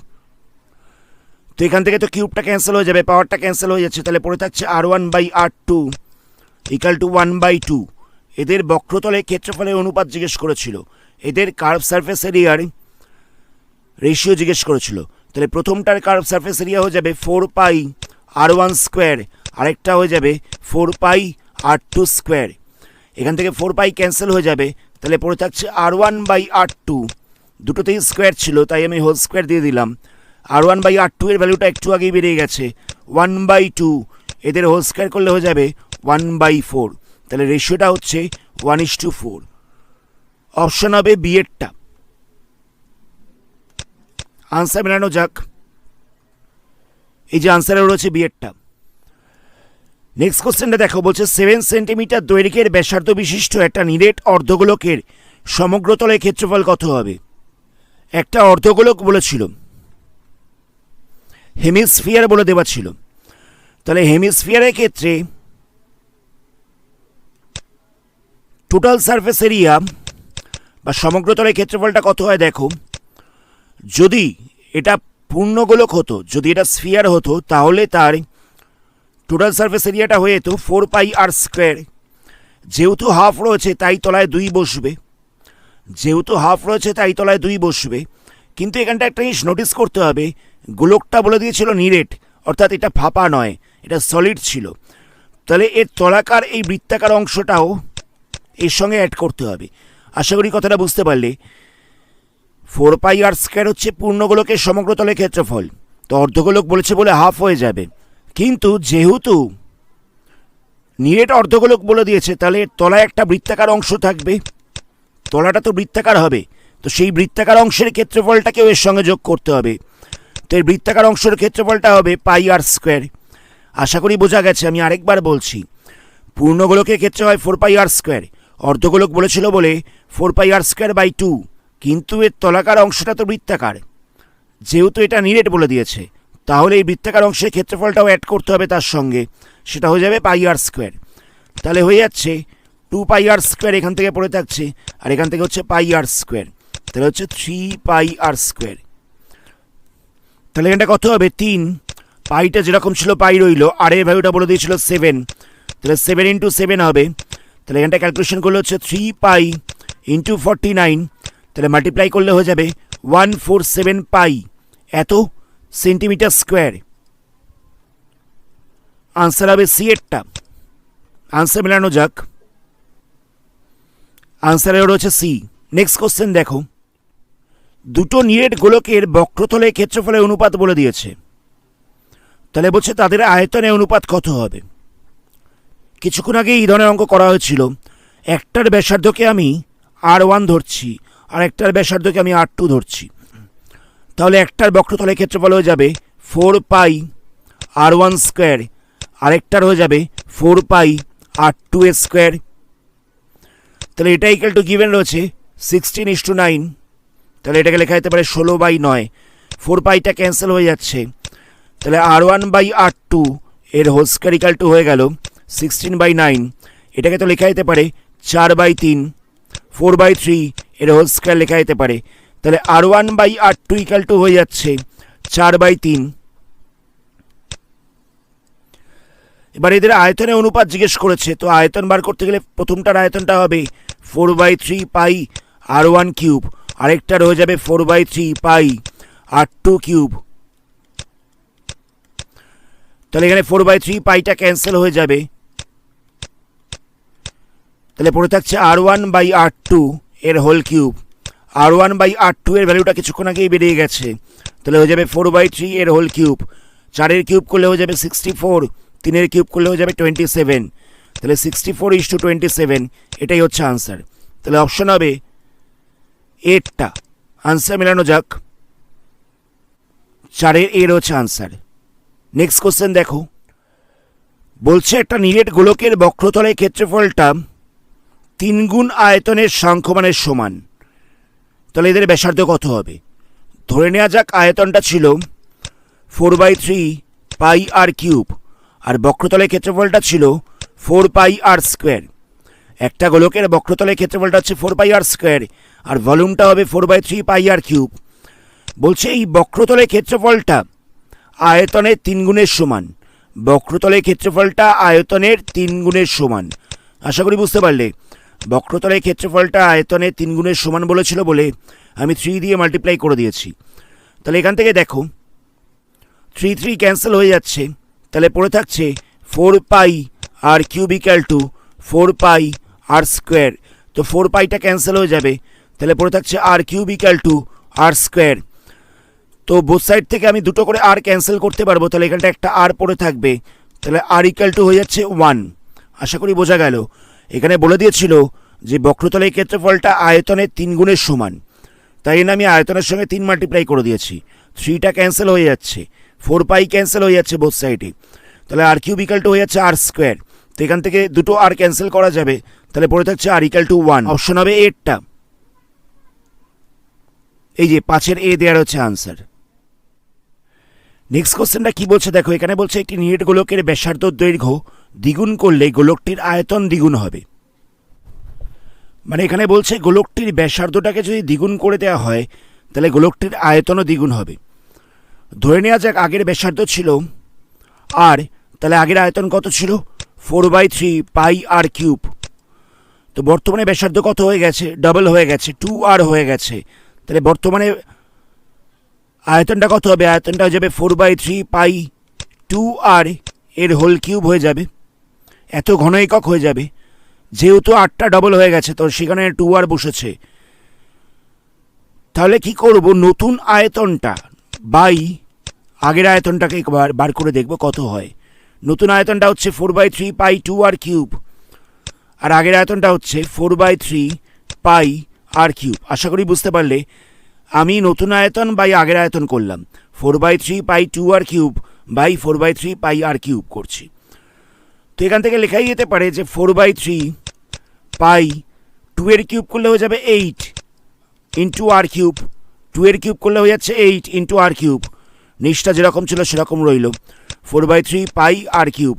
তো এখান থেকে তো কিউবটা ক্যান্সেল হয়ে যাবে, পাওয়ারটা ক্যান্সেল হয়ে যাচ্ছে। তাহলে পড়ে থাকছে R1 by R2 equal to 1/2। এদের বক্রতলে ক্ষেত্রফলের অনুপাত জিজ্ঞেস করেছিল, এদের কার্ভ সারফেস এরিয়ার রেশিও জিজ্ঞেস করেছিল। তাহলে প্রথমটার কার্ভ সারফেস এরিয়া হয়ে যাবে 4 পাই R1 স্কোয়ার, আরেকটা হয়ে যাবে 4 পাই R2 স্কোয়ার। এখান থেকে 4 পাই ক্যান্সেল হয়ে যাবে, তাহলে পড়ে থাকছে R1 বাই R2। দুটোতেই স্কোয়ার ছিল তাই আমি হোল স্কোয়ার দিয়ে দিলাম। R1 বাই R2 এর ভ্যালুটা একটু আগেই বেরিয়ে গেছে 1/2। এদের হোল স্কোয়ার করলে হয়ে যাবে 1/4। তাহলে রেশিওটা হচ্ছে 1:4। অপশন হবে বি এরটা। আনসার মেলানো যাক। এই যে আনসারে রয়েছে বি এরটা। নেক্সট কোশ্চেনটা দেখো, বলছে 7 সেন্টিমিটার দৈর্ঘ্যের ব্যাসার্ধ বিশিষ্ট একটা নিরেট অর্ধগোলকের সমগ্রতলের ক্ষেত্রফল কত হবে? একটা অর্ধগোলক বলেছিল, হেমিস্ফিয়ার বলে দেওয়া ছিল। তাহলে হেমিস্ফিয়ারের ক্ষেত্রে টোটাল সারফেস এরিয়া বা সমগ্রতলের ক্ষেত্রফলটা কত হয় দেখো। যদি এটা পূর্ণগোলক হতো, যদি এটা স্ফিয়ার হতো, তাহলে তার টোটাল সারফেস এরিয়াটা হয়ে যেত 4 পাই R স্কোয়ার। যেহেতু হাফ রয়েছে তাই তলায় 2 বসবে, কিন্তু এখানটা একটা জিনিস নোটিস করতে হবে, গোলকটা বলে দিয়েছিল নিরেট, অর্থাৎ এটা ফাঁপা নয়, এটা সলিড ছিল। তাহলে এর তলাকার এই বৃত্তাকার অংশটাও এর সঙ্গে অ্যাড করতে হবে। আশা করি কথাটা বুঝতে পারলে। 4 পাই R স্কোয়ার হচ্ছে পূর্ণগোলকের সমগ্রতলের ক্ষেত্রফল, তো অর্ধগোলক বলেছে বলে হাফ হয়ে যাবে। কিন্তু যেহেতু নিরেট অর্ধগোলক বলে দিয়েছে, তাহলে তলায় একটা বৃত্তাকার অংশ থাকবে, তলাটা তো বৃত্তাকার হবে, তো সেই বৃত্তাকার অংশের ক্ষেত্রফলটাকেও এর সঙ্গে যোগ করতে হবে। তো এই বৃত্তাকার অংশের ক্ষেত্রফলটা হবে পাই R স্কোয়ার। আশা করি বোঝা গেছে। আমি আরেকবার বলছি, পূর্ণগোলকের ক্ষেত্রে হয় 4 পাই R স্কোয়ার, অর্ধগোলক বলেছিল বলে 4 পাই R স্কোয়ার বাই 2, কিন্তু এর তলাকার অংশটা তো বৃত্তাকার, যেহেতু এটা নিরেট বলে দিয়েছে, তাহলে এই বৃত্তাকার অংশের ক্ষেত্রফলটাও অ্যাড করতে হবে তার সঙ্গে, সেটা হয়ে যাবে পাই R স্কোয়ার। তাহলে হয়ে যাচ্ছে 2 পাই R স্কোয়ার এখান থেকে পড়ে থাকছে, আর এখান থেকে হচ্ছে পাই R স্কোয়ার, তাহলে হচ্ছে 3 পাই R স্কোয়ার। তাহলে এখানটা কত হবে? 3। পাইটা যেরকম ছিল পাই রইল, আর এর ভ্যালুটা বলে দিয়েছিল 7, তাহলে 7 × 7 হবে। তাহলে এখানটা ক্যালকুলেশন করলে হচ্ছে 3 পাই × 49, তাহলে মাল্টিপ্লাই করলে হয়ে যাবে 147 পাই এত সেন্টিমিটার স্কোয়ার। আনসার হবে সি এরটা। আনসার মেলানো যাক। আনসারে রয়েছে সি। নেক্সট কোশ্চেন দেখো, দুটো নিরেট গোলকের বক্রতলের ক্ষেত্রফলের অনুপাত বলে দিয়েছে। তাহলে বলছে তাদের আয়তনের অনুপাত কত হবে। কিছুক্ষণ আগে এই ধরনের অঙ্ক করা হয়েছিল, একটার ব্যাসার্ধকে আমি R1 ধরছি, আর একটার ব্যাসার্ধকে আমি R2 ধরছি। তাহলে একটার বক্রতলের ক্ষেত্রফল হয়ে যাবে 4 পাই R1 স্কোয়ার, আরেকটার হয়ে যাবে 4 পাই R2 স্কোয়ার। তাহলে এটা ইকুয়াল টু গিভেন রয়েছে 16:9, তাহলে এটাকে লেখা যেতে পারে 16/9। 4 পাইটা ক্যান্সেল হয়ে যাচ্ছে, তাহলে R1 বাই R2 এর হোল স্কোয়ার ইকুয়াল টু হয়ে গেল 16/9। এটাকে তো লেখা যেতে পারে 4/3। 4/3 এর হোল স্কোয়ার লেখা যেতে পারে, তাহলে R1 by R2 equal to হয়ে যাচ্ছে 4/3। এবার এদের আয়তনের অনুপাত জিজ্ঞেস করেছে, তো আয়তন বার করতে গেলে প্রথমটার আয়তনটা হবে 4/3 পাই R1 কিউব, আরেকটার হয়ে যাবে 4/3 পাই R2 কিউব। তাহলে এখানে 4/3 পাইটা ক্যান্সেল হয়ে যাবে, তাহলে পড়ে থাকছে R1/R2 এর হোল কিউব। R1/R2 এর ভ্যালুটা কিছুক্ষণ আগেই বেরিয়ে গেছে, তাহলে হয়ে যাবে 4/3 এর হোল কিউব। 4-এর কিউব করলে হয়ে যাবে 64, 3-এর কিউব করলে হয়ে যাবে 27, তাহলে 64:27 এটাই হচ্ছে আনসার। তাহলে অপশন হবে এরটা আনসার। মেলানো যাক, 4-এর এর হচ্ছে আনসার। নেক্সট কোশ্চেন দেখো, বলছে একটা নিরেট গোলকের বক্রতলের ক্ষেত্রফলটা 3 গুণ আয়তনের সংখ্যমানের সমান, তাহলে এদের ব্যাসার্ধ কত হবে? ধরে নেওয়া যাক আয়তনটা ছিল 4/3 পাই আর কিউব, আর বক্রতলের ক্ষেত্রফলটা ছিল 4πr স্কোয়ার। একটা গোলকের বক্রতলের ক্ষেত্রফলটা হচ্ছে 4πr স্কোয়ার, আর ভলিউমটা হবে 4/3 পাই আর কিউব। বলছে এই বক্রতলের ক্ষেত্রফলটা আয়তনের 3 গুণের সমান। বক্রতলের ক্ষেত্রফলটা আয়তনের 3 গুণের সমান। আশা করি বুঝতে পারলে। বক্রতলের ক্ষেত্রফলটা আয়তনের 3 গুণের সমান বলেছিল বলে আমি 3 দিয়ে মাল্টিপ্লাই করে দিয়েছি। তাহলে এখান থেকে দেখো 3 ক্যান্সেল হয়ে যাচ্ছে, তাহলে পড়ে থাকছে 4πr cube equal to 4πr square. তো 4 পাইটা ক্যান্সেল হয়ে যাবে, তাহলে পড়ে থাকছে r cube equal to r square. তো বোথ সাইড থেকে আমি দুটো করে r ক্যান্সেল করতে পারবো, তাহলে এখানটা একটা r পড়ে থাকবে, তাহলে r ইকুয়াল টু হয়ে যাচ্ছে 1। আশা করি বোঝা গেল। এখানে বলে দিয়েছিল যে বক্রতলের ক্ষেত্রফলটা আয়তনের 3 গুণের সমান, তাই জন্য আমি আয়তনের সঙ্গে 3 মাল্টিপ্লাই করে দিয়েছি। 3টা ক্যান্সেল হয়ে যাচ্ছে, 4 পাই ক্যান্সেল হয়ে যাচ্ছে বোথ সাইডে, তাহলে r কিউব ইকুয়াল টু হয়ে যাচ্ছে r স্কোয়ার। তো এখান থেকে দুটো r ক্যান্সেল করা যাবে, তাহলে পড়ে থাকছে r ইকুয়াল টু 1। অপশন হবে এরটা, এই যে 5-এর এ দেওয়ার হচ্ছে আনসার। নেক্সট কোশ্চেনটা কি বলছে দেখো, এখানে বলছে একটি নিরেট গোলকের ব্যাসার্ধ দৈর্ঘ্য দ্বিগুণ করলে গোলকটির আয়তন দ্বিগুণ হবে। মানে এখানে বলছে গোলকটির ব্যাসার্ধটাকে যদি দ্বিগুণ করে দেওয়া হয় তাহলে গোলকটির আয়তনও দ্বিগুণ হবে। ধরে নেওয়া যাক আগের ব্যাসার্ধ ছিল আর, তাহলে আগের আয়তন কত ছিল? 4/3 পাই আর কিউব। তো বর্তমানে ব্যাসার্ধ কত হয়ে গেছে? ডাবল হয়ে গেছে, 2r হয়ে গেছে। তাহলে বর্তমানে আয়তনটা কত হবে? আয়তনটা হয়ে যাবে 4/3 পাই 2r এর হোল কিউব হয়ে যাবে। এত ঘন একক হয়ে যাবে, যেহেতু 8টা ডবল হয়ে গেছে তো সেখানে 2r বসেছে। তাহলে কি করব, নতুন আয়তনটা বাই আগের আয়তনটাকে একবার বার করে দেখব কত হয়। নতুন আয়তনটা হচ্ছে 4/3 পাই 2r কিউব, আর আগের আয়তনটা হচ্ছে 4/3 পাই আর কিউব। আশা করি বুঝতে পারলে। আমি নতুন আয়তন বাই আগের আয়তন করলাম, 4/3 pi 2r cube by 4/3 pi r cube করছি। তো এখান থেকে লেখাই যেতে পারে যে 4/3 পাই 2-এর কিউব করলে হয়ে যাবে 8 ইন্টু আর কিউব, 2-এর কিউব করলে হয়ে যাচ্ছে 8 ইন্টু আর কিউব। নিচটা যেরকম ছিল সেরকম রইল, 4/3 পাই আর কিউব।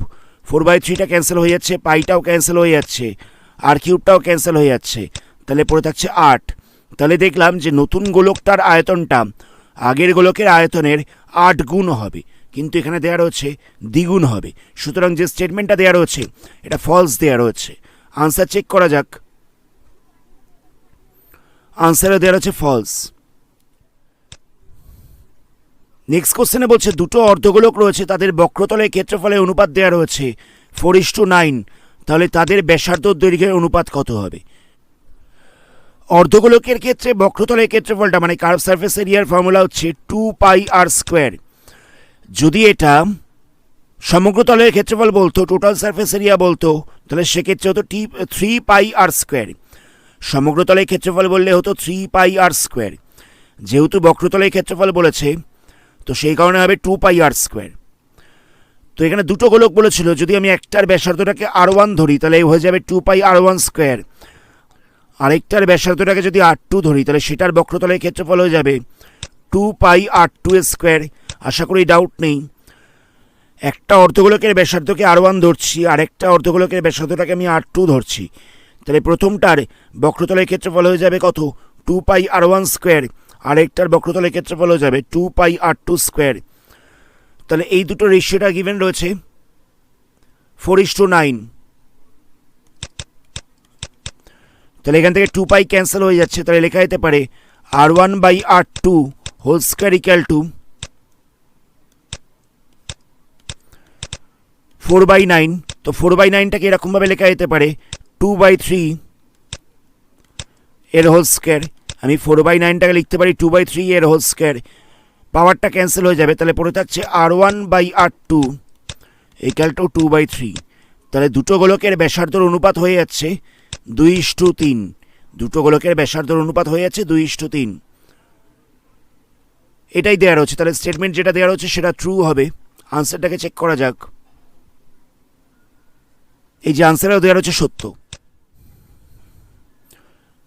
4/3টা ক্যান্সেল হয়ে যাচ্ছে, পাইটাও ক্যান্সেল হয়ে যাচ্ছে, আর কিউবটাও ক্যান্সেল হয়ে যাচ্ছে, তাহলে পড়ে থাকছে 8। তাহলে দেখলাম যে নতুন গোলকটার আয়তনটা আগের গোলকের আয়তনের 8 গুণ হবে, কিন্তু এখানে দেওয়া রয়েছে দ্বিগুণ হবে। সুতরাং যে স্টেটমেন্টটা দেওয়া রয়েছে এটা ফলস দেওয়া রয়েছে। আনসার চেক করা যাক, আনসারে দেওয়া রয়েছে ফলস। নেক্সট কোশ্চেনে বলছে দুটো অর্ধগোলক রয়েছে, তাদের বক্রতলের ক্ষেত্রফলের অনুপাত দেওয়া রয়েছে 4:9, তাহলে তাদের ব্যাসার্ধ দৈর্ঘ্যের অনুপাত কত হবে? অর্ধগোলকের ক্ষেত্রে বক্রতলের ক্ষেত্রফলটা মানে কার্ভ সারফেস এরিয়ার ফর্মুলা হচ্ছে 2πr স্কোয়ার। যদি এটা সমগ্র তলের ক্ষেত্রফল বলতো, টোটাল সারফেস এরিয়া বলতো, তাহলে সেক্ষেত্রে হতো 3πr স্কোয়ার। সমগ্র তলের ক্ষেত্রফল বললে হতো 3πr স্কোয়ার। যেহেতু বক্রতলের ক্ষেত্রফল বলেছে তো সেই কারণে হবে 2πr স্কোয়ার। তো এখানে দুটো গোলক বলেছিল, যদি আমি একটার ব্যাসার্ধটাকে r1 ধরি তাহলে হয়ে যাবে 2πr1 স্কোয়ার, আরেকটার ব্যাসার্ধটাকে যদি r2 ধরি তাহলে সেটার বক্রতলের ক্ষেত্রফল হয়ে যাবে 2πr2 স্কোয়ার। আশা করি ডাউট নেই। একটা অর্ধগোলকের ব্যাসার্ধকে r1 ধরছি, আরেকটা অর্ধগোলকের ব্যাসার্ধটাকে আমি r2 ধরছি, তাহলে প্রথমটার বক্রতলের ক্ষেত্রফল হয়ে যাবে কত? 2πr1 স্কোয়ার, আরেকটার বক্রতলের ক্ষেত্রফল হয়ে যাবে 2πr2 স্কোয়ার। তাহলে এই দুটো রেশিওটা গিভেন রয়েছে 4:9। তাহলে এখান থেকে 2π ক্যান্সেল হয়ে যাচ্ছে, তাহলে লেখা যেতে পারে r1/r2 whole square equal two 4/9, তো 4/9টাকে এরকমভাবে লেখা যেতে পারে 2/3 এর হোল স্কোয়ার। আমি 4/9টাকে লিখতে পারি 2/3 এর হোল স্কোয়ার। পাওয়ারটা ক্যান্সেল হয়ে যাবে, তাহলে পড়ে থাকছে R1/R2 ইকুয়াল টু 2/3। তাহলে দুটো গোলকের ব্যাসার্ধর অনুপাত হয়ে যাচ্ছে 2:3। দুটো গোলকের ব্যাসার্ধর অনুপাত হয়ে যাচ্ছে 2:3। এটাই দেওয়া রয়েছে, তাহলে স্টেটমেন্ট যেটা দেওয়া রয়েছে সেটা ট্রু হবে। আনসারটাকে চেক করা যাক। এই যে আনসারও দেওয়া রয়েছে সত্য।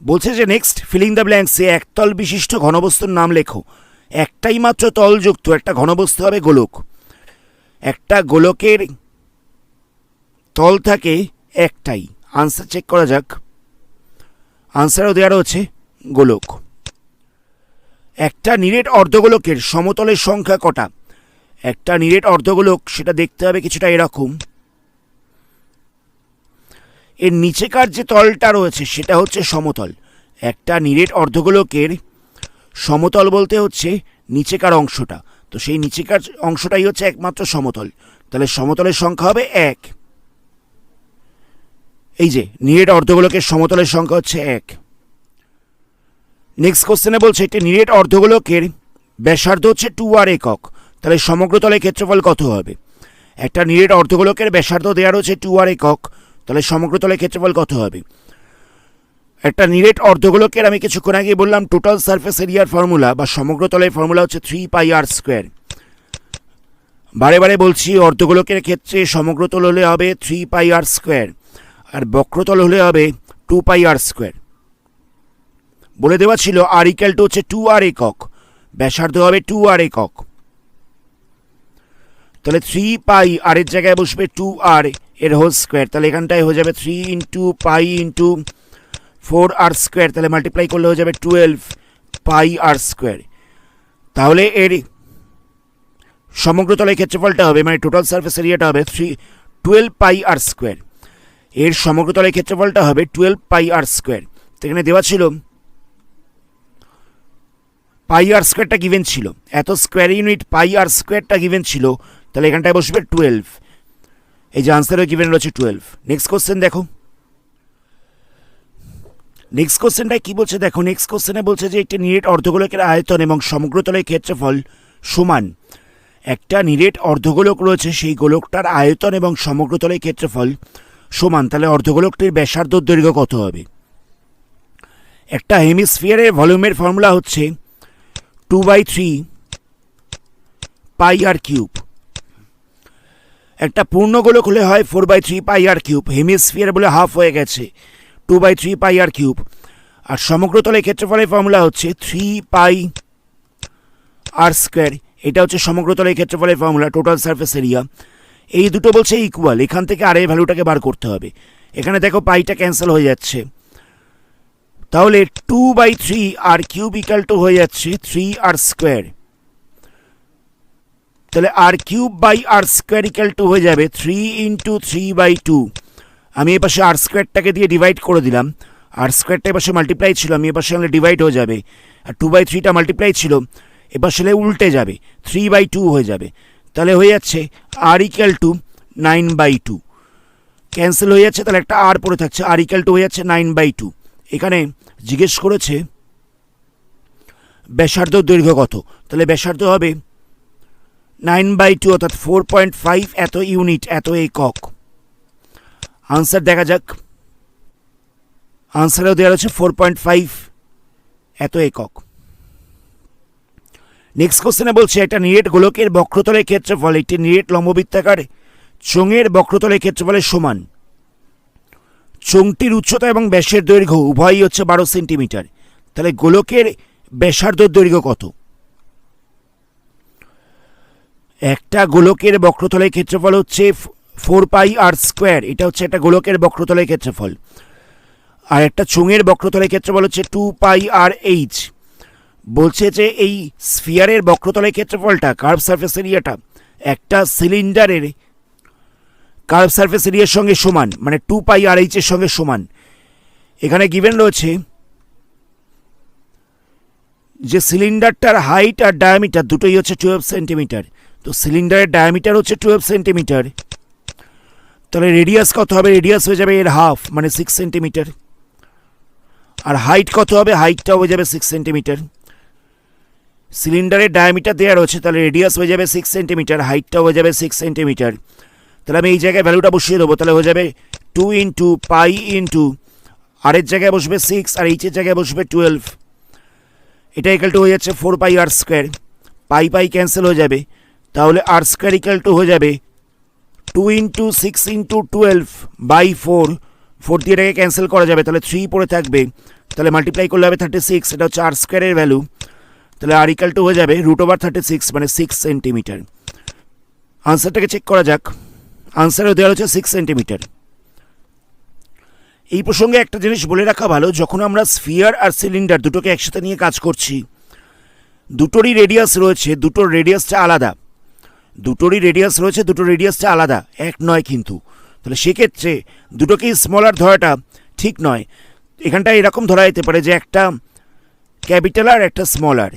বলছে যে নেক্সট ফিলিং দ্য ব্ল্যাঙ্কসে একতল বিশিষ্ট ঘনবস্তুর নাম লেখো। একটাই মাত্র তলযুক্ত একটা ঘনবস্তু হবে গোলক। একটা গোলকের তল থাকে একটাই। আনসার চেক করা যাক। আনসারও দেওয়া রয়েছে গোলক। একটা নিরেট অর্ধগোলকের সমতলের সংখ্যা কটা? একটা নিরেট অর্ধগোলক সেটা দেখতে হবে কিছুটা এরকম। এর নিচেকার যে তলটা রয়েছে সেটা হচ্ছে সমতল। একটা নিরেট অর্ধগোলকের সমতল বলতে হচ্ছে নিচেকার অংশটা, তো সেই নিচেকার অংশটাই হচ্ছে একমাত্র সমতল। তাহলে সমতলের সংখ্যা হবে 1। এই যে নিরেট অর্ধগোলকের সমতলের সংখ্যা হচ্ছে 1। নেক্সট কোশ্চেনে বলছে একটি নিরেট অর্ধগোলকের ব্যাসার্ধ হচ্ছে 2r একক, তাহলে সমগ্র তলের ক্ষেত্রফল কত হবে? একটা নিরেট অর্ধগোলকের ব্যাসার্ধ দেওয়া রয়েছে 2r একক, তাহলে সমগ্র তলের ক্ষেত্রফল কত হবে? একটা নিরেট অর্ধগোলকের আমি কিছুক্ষণ আগে বললাম টোটাল সারফেস এরিয়ার ফর্মুলা বা সমগ্র তলের ফর্মুলা হচ্ছে 3πr²। বারে বারে বলছি অর্ধগোলকের ক্ষেত্রে সমগ্র তল হলে হবে 3πr², আর বক্রতল হলে হবে 2πr²। বলে দেওয়া ছিল আর ইকুয়াল টু হচ্ছে 2r একক, ব্যাসার্ধ হবে 2r একক। তাহলে 3π আর এর জায়গায় বসবে 2r এর হোল স্কোয়ার, তাহলে এখানটায় হয়ে যাবে 3 × π × 4r², তাহলে মাল্টিপ্লাই করলে হয়ে যাবে 12πr²। তাহলে এর সমগ্র তলের ক্ষেত্রফলটা হবে মানে টোটাল সারফেস এরিয়াটা হবে 12πr²। এর সমগ্র তলের ক্ষেত্রফলটা হবে 12πr²। তো এখানে দেওয়া ছিল πr²টা গিভেন ছিল, এত স্কোয়ার ইউনিট πr²টা গিভেন ছিল, তাহলে এখানটায় বসবে 12। এই যে আনসারও গিভেন রয়েছে 12। নেক্সট কোশ্চেন দেখো। নেক্সট কোশ্চেনটায় কি বলছে দেখো। নেক্সট কোশ্চেনে বলছে যে একটি নিরেট অর্ধগোলকের আয়তন এবং সমগ্র তলের ক্ষেত্রফল সমান। একটা নিরেট অর্ধগোলক রয়েছে, সেই গোলকটার আয়তন এবং সমগ্র তলের ক্ষেত্রফল সমান, তাহলে অর্ধগোলকটির ব্যাসার্ধ দৈর্ঘ্য কত হবে? একটা হেমিস্ফিয়ারের ভলিউমের ফর্মুলা হচ্ছে 2/3πr³। একটা পূর্ণ গোলক হলে হয় 4/3πr³। হেমিস্ফিয়ার বলে হাফ হয়ে গেছে, 2/3πr³। আর সমগ্র তলের ক্ষেত্রফলের ফর্মুলা হচ্ছে 3πr²। এটা হচ্ছে সমগ্র তলের ক্ষেত্রফলের ফর্মুলা, টোটাল সারফেস এরিয়া। এই দুটো বলছে ইকুয়াল, এখান থেকে আর এর ভ্যালুটাকে বার করতে হবে। এখানে দেখো পাইটা ক্যান্সেল হয়ে যাচ্ছে, তাহলে 2/3r³ ইকুয়াল টু হয়ে যাচ্ছে 3r²। তাহলে r³/r² ইকুয়াল টু হয়ে যাবে 3 × 3/2। আমি এ পাশে r²টাকে দিয়ে ডিভাইড করে দিলাম, r²টা এপাশে মাল্টিপ্লাই ছিল, আমি এপাশে হলে ডিভাইড হয়ে যাবে, আর 2/3টা মাল্টিপ্লাই ছিল, এপাশে হলে উল্টে যাবে, 3/2 হয়ে যাবে। তাহলে হয়ে যাচ্ছে r ইকুয়াল টু 9/2। ক্যান্সেল হয়ে যাচ্ছে, তাহলে একটা আর পড়ে থাকছে, r ইকুয়াল টু হয়ে যাচ্ছে 9/2। এখানে জিজ্ঞেস করেছে ব্যাসার্ধ দৈর্ঘ্য কত, তাহলে ব্যাসার্ধ হবে 9/2 অর্থাৎ 4.5 এত ইউনিট, এত একক। আনসার দেখা যাক। আনসারেও দেওয়া রয়েছে 4.5 এত একক। নেক্সট কোশ্চেনে বলছে একটা নিরেট গোলকের বক্রতলের ক্ষেত্রফল একটি নিরেট লম্ববৃত্তাকার চোঙের বক্রতলের ক্ষেত্রফলের সমান। চোঙটির উচ্চতা এবং ব্যাসের দৈর্ঘ্য উভয়ই হচ্ছে 12 সেন্টিমিটার, তাহলে গোলকের ব্যাসার্ধ দৈর্ঘ্য কত? একটা গোলকের বক্রতলের ক্ষেত্রফল হচ্ছে 4πr², এটা হচ্ছে একটা গোলকের বক্রতলের ক্ষেত্রফল। আর একটা চোঙের বক্রতলের ক্ষেত্রফল হচ্ছে 2πrh। বলছে যে এই স্ফিয়ারের বক্রতলের ক্ষেত্রফলটা, কার্ভ সারফেস এরিয়াটা একটা সিলিন্ডারের কার্ভ সারফেস এরিয়ার সঙ্গে সমান, মানে 2πrh এর সঙ্গে সমান। এখানে গিভেন রয়েছে যে সিলিন্ডারটার হাইট আর ডায়ামিটার দুটোই হচ্ছে 12 সেন্টিমিটার। তো সিলিন্ডারের ডায়ামিটার হচ্ছে 12 সেন্টিমিটার, তাহলে রেডিয়াস কত হবে? রেডিয়াস হয়ে যাবে এর হাফ, মানে 6 সেন্টিমিটার। আর হাইট কত হবে? হাইটটাও হয়ে যাবে 6 সেন্টিমিটার। সিলিন্ডারের ডায়ামিটার দেওয়া রয়েছে, তাহলে রেডিয়াস হয়ে যাবে 6 সেন্টিমিটার, হাইটটাও হয়ে যাবে 6 সেন্টিমিটার। তাহলে আমি এই জায়গায় ভ্যালুটা বসিয়ে দেবো, তাহলে হয়ে যাবে 2 ইন্টু পাই ইন্টু আরের জায়গায় বসবে 6 আর এইচের জায়গায় বসবে 12। এটা ইকাল টু হয়ে যাচ্ছে 4 পাই আর স্কোয়ার। পাই পাই ক্যান্সেল হয়ে যাবে, তাহলে আর স্কোয়ার ইকাল টু হয়ে যাবে 2 ইন্টু 6 ইন্টু 12 বাই 4। 4 দিয়ে এটাকে ক্যান্সেল করা যাবে, তাহলে 3 পড়ে থাকবে, তাহলে মাল্টিপ্লাই করলে হবে 36। এটা হচ্ছে আর স্কোয়ারের ভ্যালু, তাহলে আর ইকাল টু হয়ে যাবে √36 মানে 6 সেন্টিমিটার। আনসারটাকে চেক করা যাক। আনসারও দেওয়া হচ্ছে 6 সেন্টিমিটার। এই প্রসঙ্গে একটা জিনিস বলে রাখা ভালো, যখন আমরা স্ফিয়ার আর সিলিন্ডার দুটোকে একসাথে নিয়ে কাজ করছি, দুটোরই রেডিয়াস রয়েছে, দুটোর রেডিয়াসটা আলাদা। দুটোরই রেডিয়াস রয়েছে, দুটোর রেডিয়াসটা আলাদা, এক নয় কিন্তু। তাহলে সেক্ষেত্রে দুটোকেই স্মলার ধরাটা ঠিক নয়। এখানটা এরকম ধরা যেতে পারে যে একটা ক্যাপিটাল আর একটা স্মলার।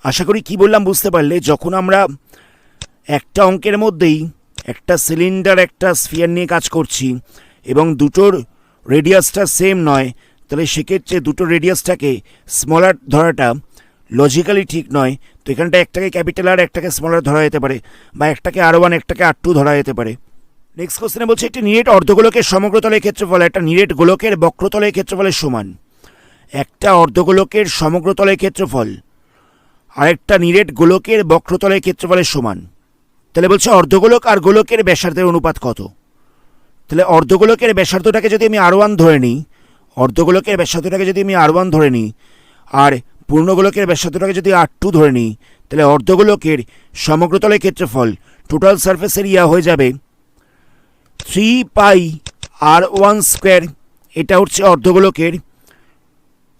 আশা করি কি বললাম বুঝতে পারলে। যখন আমরা একটা অঙ্কের মধ্যেই একটা সিলিন্ডার একটা স্ফিয়ার নিয়ে কাজ করছি এবং দুটোর রেডিয়াসটা সেম নয়, তাহলে সেক্ষেত্রে দুটোর রেডিয়াসটাকে স্মলার ধরাটা লজিক্যালি ঠিক নয়। তো এখানটা একটাকে ক্যাপিটাল আর একটাকে স্মলার ধরা যেতে পারে, বা একটাকে R1 একটাকে R2 ধরা যেতে পারে। নেক্সট কোশ্চেনে বলছে একটি নিরেট অর্ধগোলকের সমগ্রতলের ক্ষেত্রফল একটা নিরেট গোলকের বক্রতলের ক্ষেত্রফলের সমান। একটা অর্ধগোলকের সমগ্রতলের ক্ষেত্রফল আরেকটা নিরেট গোলকের বক্রতলের ক্ষেত্রফলের সমান। তাহলে বলছে অর্ধগোলক আর গোলকের ব্যাসার্ধের অনুপাত কত? তাহলে অর্ধগোলকের ব্যাসার্ধটাকে যদি আমি R1 ধরে নিই, অর্ধগোলকের ব্যাসার্ধটাকে যদি আমি R1 ধরে নিই, আর পূর্ণগোলকের ব্যাসার্ধটাকে যদি R2 ধরে নিই, তাহলে অর্ধগোলকের সমগ্রতলের ক্ষেত্রফল টোটাল সারফেস এরিয়া হয়ে যাবে 3 পাই R1 স্কোয়ার। এটা হচ্ছে অর্ধগোলকের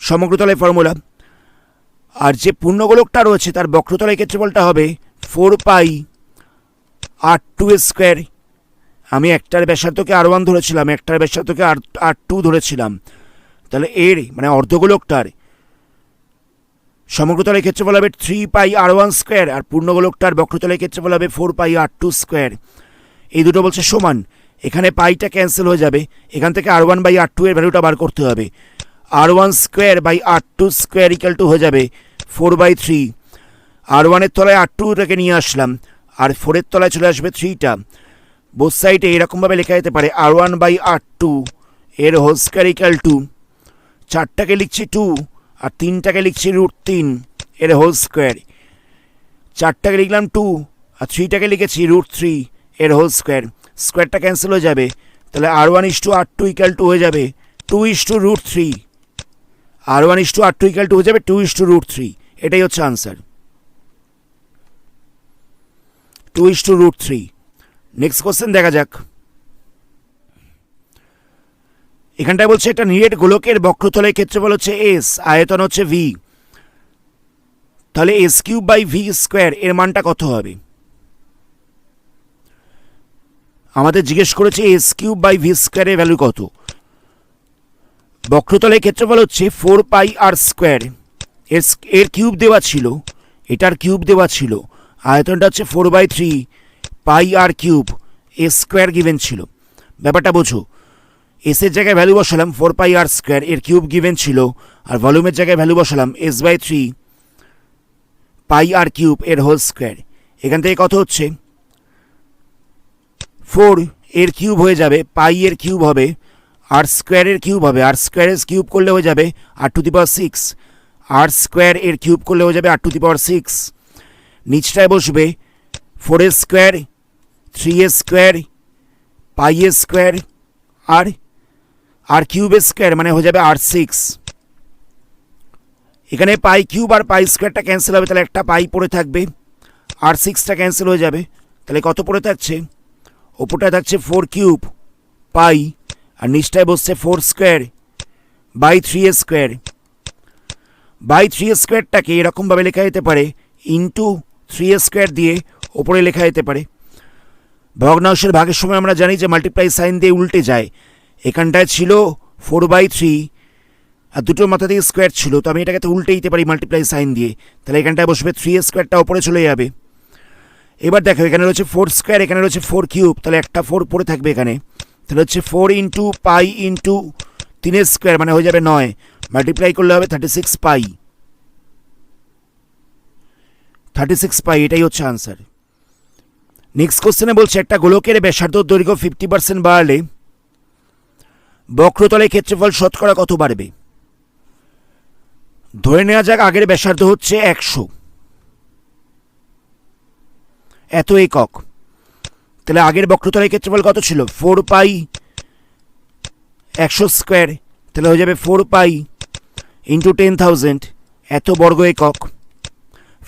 সমগ্রতলের ফর্মুলা। আর যে পূর্ণগোলকটা রয়েছে তার বক্রতলের ক্ষেত্রফলটা হবে 4 পাই R2 স্কোয়ার। আমি একটার ব্যাসার্ধকে R1 ধরেছিলাম, একটার ব্যাসার্ধকে R2 ধরেছিলাম। তাহলে এর মানে অর্ধগোলকটার সমগ্রতলের ক্ষেত্রফল হবে 3 পাই R1 স্কোয়ার, আর পূর্ণগোলকটার বক্রতলের ক্ষেত্রফল হবে 4 পাই R2 স্কোয়ার। এই দুটো বলছে সমান। এখানে পাইটা ক্যান্সেল হয়ে যাবে, এখান থেকে R1 বাই R2 এর ভ্যালুটা বার করতে হবে। R1 square by R2 square equal to হয়ে যাবে 4/3। R1 এর তলায় R2টাকে নিয়ে আসলাম, আর 4 এর তলায় চলে আসবে 3টা। বোথ সাইডে এরকমভাবে লেখা যেতে পারে R1 বাই R2 এর হোল স্কোয়ার ইকাল টু 4টাকে লিখছি 2 আর 3টাকে লিখছি √3 এর হোল স্কোয়ার। 4টাকে লিখলাম 2 আর 3টাকে লিখেছি √3 এর হোল স্কোয়ার। স্কোয়ারটা ক্যান্সেল হয়ে যাবে, তাহলে R1:R2 ইকাল টু হয়ে যাবে 2:√3। R1:R2 ইকাল টু হয়ে যাবে 2:√3। এটাই হচ্ছে আনসার, 2:√3। নেক্সট কোশ্চেন দেখা যাক। এখানটায় বলছে একটা নিরেট গোলকের বক্রতলের ক্ষেত্রফল হচ্ছে S, আয়তন হচ্ছে V। তাহলে S³/V স্কোয়ার এর মানটা কত হবে? আমাদের জিজ্ঞেস করেছে S³/V স্কোয়ারের ভ্যালু কত। বক্রতলের ক্ষেত্রফল হচ্ছে 4 পাই R স্কোয়ার। এর কিউব দেওয়া ছিল, এটার কিউব দেওয়া ছিল। আয়তনটা হচ্ছে 4/3 পাই R cube. S square given ছিল। ব্যাপারটা বোঝো, এস এর জায়গায় ভ্যালু বসালাম 4 পাই R স্কোয়ার, এর কিউব গিভেন ছিল, আর ভলিউমের জায়গায় ভ্যালু বসালাম S/3 পাই R কিউব এর হোল স্কোয়ার। এখান থেকে কত হচ্ছে 4 এর কিউব হয়ে যাবে, পাই এর কিউব হবে, R স্কোয়ারের কিউব হবে, R স্কোয়ারের কিউব করলে হয়ে যাবে R⁶। R স্কোয়ার এর কিউব করলে হয়ে যাবে R⁶। নিচটায় বসবে 4 স্কোয়ার, 3 স্কোয়ার, পাই স্কোয়ার আর কিউব স্কোয়ার, মানে হয়ে যাবে R6। এখানে পাই কিউব আর পাই স্কোয়ারটা ক্যান্সেল হবে, তাহলে একটা পাই পড়ে থাকবে, R6টা ক্যান্সেল হয়ে যাবে। তাহলে কত পড়ে থাকছে? ওপরটায় থাকছে 4 কিউব পাই, আর নিচটায় বসছে 4 স্কোয়ার বাই 3 স্কোয়ার। বাই 3 স্কোয়ারটাকে এরকমভাবে লেখা যেতে পারে ইন্টু 3 স্কোয়ার দিয়ে ওপরে লেখা যেতে পারে। ভগ্নাংশের ভাগের সময় আমরা জানি যে মাল্টিপ্লাই সাইন দিয়ে উল্টে যায়। এখানটায় ছিল 4/3 আর দুটোর মাথা দিয়ে স্কোয়ার ছিল, তো আমি এটাকে তো উল্টে দিতে পারি মাল্টিপ্লাই সাইন দিয়ে। তাহলে এখানটায় বসবে 3 স্কোয়ারটা ওপরে চলে যাবে। এবার দেখো এখানে রয়েছে 4 স্কোয়ার, এখানে রয়েছে 4 কিউব, তাহলে একটা 4 পড়ে থাকবে এখানে, তাহলে হচ্ছে 4 ইন্টু পাই ইন্টু 3 স্কোয়ার মানে হয়ে যাবে 9, মাল্টিপ্লাই করলে হবে 36 পাই, 36 পাই, এটাই হচ্ছে আনসার। নেক্সট কোশ্চেনে বলছে একটা গোলকের ব্যাসার্ধ দৈর্ঘ্য 50% বাড়লে বক্রতলের ক্ষেত্রফল শতকরা কত বাড়বে? ধরে নেওয়া যাক আগের ব্যাসার্ধ হচ্ছে 100, এত একক, তাহলে আগের বক্রতলের ক্ষেত্রফল কত ছিল? 4 পাই 100 স্কোয়ার, তাহলে হয়ে যাবে 4 পাই ইন্টু 10,000, এত বর্গ একক।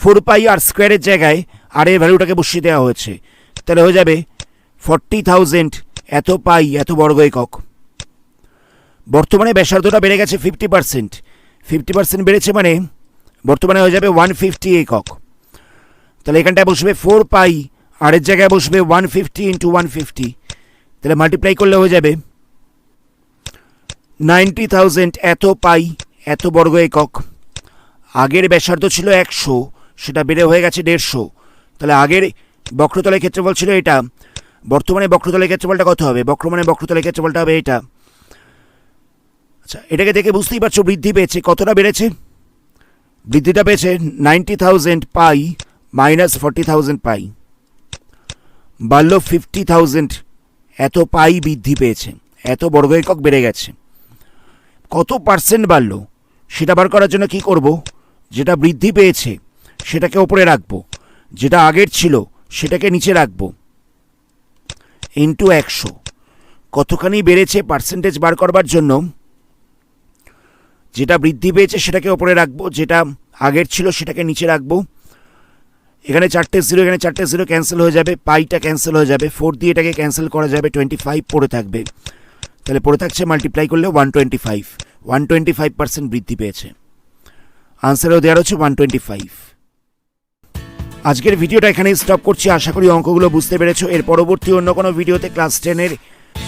4 পাই আর স্কোয়ারের জায়গায় আর এর ভ্যালুটাকে বসিয়ে দেওয়া হয়েছে, তাহলে হয়ে যাবে 40,000, এত পাই এত বর্গ একক। বর্তমানে ব্যাসার্ধটা বেড়ে গেছে 50%, 50% বেড়েছে মানে বর্তমানে হয়ে যাবে 150 একক, তাহলে এখানটায় বসবে 4 পাই আর এর জায়গায় বসবে 150 ইন্টু 150, তাহলে মাল্টিপ্লাই করলে হয়ে যাবে 90,000, এত পাই এত বর্গ একক। আগের ব্যাসার্ধ ছিল 100, সেটা বেড়ে হয়ে গেছে 150, তাহলে আগের বক্রতলের ক্ষেত্রফল ছিল এটা, বর্তমানে বক্রতলের ক্ষেত্রফলটা কত হবে? বক্রতলের ক্ষেত্রফলটা হবে এটা। আচ্ছা, এটাকে দেখে বুঝতেই পারছো বৃদ্ধি পেয়েছে, কতটা বেড়েছে? বৃদ্ধিটা পেয়েছে 90,000 পাই মাইনাস 40,000 পাই, বাড়ল 50,000, এত পাই বৃদ্ধি পেয়েছে, এত বর্গ একক বেড়ে গেছে। কত পার্সেন্ট বাড়ল সেটা বার করার জন্য কি করব? যেটা বৃদ্ধি পেয়েছে সেটাকে ওপরে রাখবো, যেটা আগের ছিল সেটাকে নিচে রাখবো, ইন্টু 100। কতখানি বেড়েছে পার্সেন্টেজ বার করবার জন্য যেটা বৃদ্ধি পেয়েছে সেটাকে ওপরে রাখবো, যেটা আগের ছিল সেটাকে নিচে রাখবো। এখানে 4টে জিরো, এখানে 4টে জিরো ক্যান্সেল হয়ে যাবে, পাইটা ক্যান্সেল হয়ে যাবে, 4 দিয়ে এটাকে ক্যান্সেল করা যাবে, 25 পড়ে থাকবে, তাহলে পড়ে থাকছে মাল্টিপ্লাই করলে 125, 125% বৃদ্ধি পেয়েছে। আনসারও দেওয়ার হচ্ছে 125। আজকের ভিডিওটা এখানেই স্টপ করছি, আশা করি অঙ্কগুলো বুঝতে পেরেছো। এর পরবর্তী অন্য কোনো ভিডিওতে ক্লাস 10-এর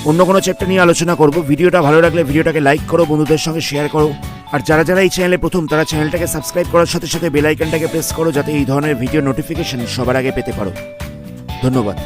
অন্য কোনো চ্যাপ্টার নিয়ে আলোচনা করব। ভিডিওটা ভালো লাগলে ভিডিওটাকে লাইক করো, বন্ধুদের সঙ্গে শেয়ার করো, আর যারা যারা এই চ্যানেলে প্রথম তারা চ্যানেলটাকে সাবস্ক্রাইব করার সাথে সাথে বেল আইকনটাকে প্রেস করো, যাতে এই ধরনের ভিডিও নোটিফিকেশন সবার আগে পেতে পারো। ধন্যবাদ।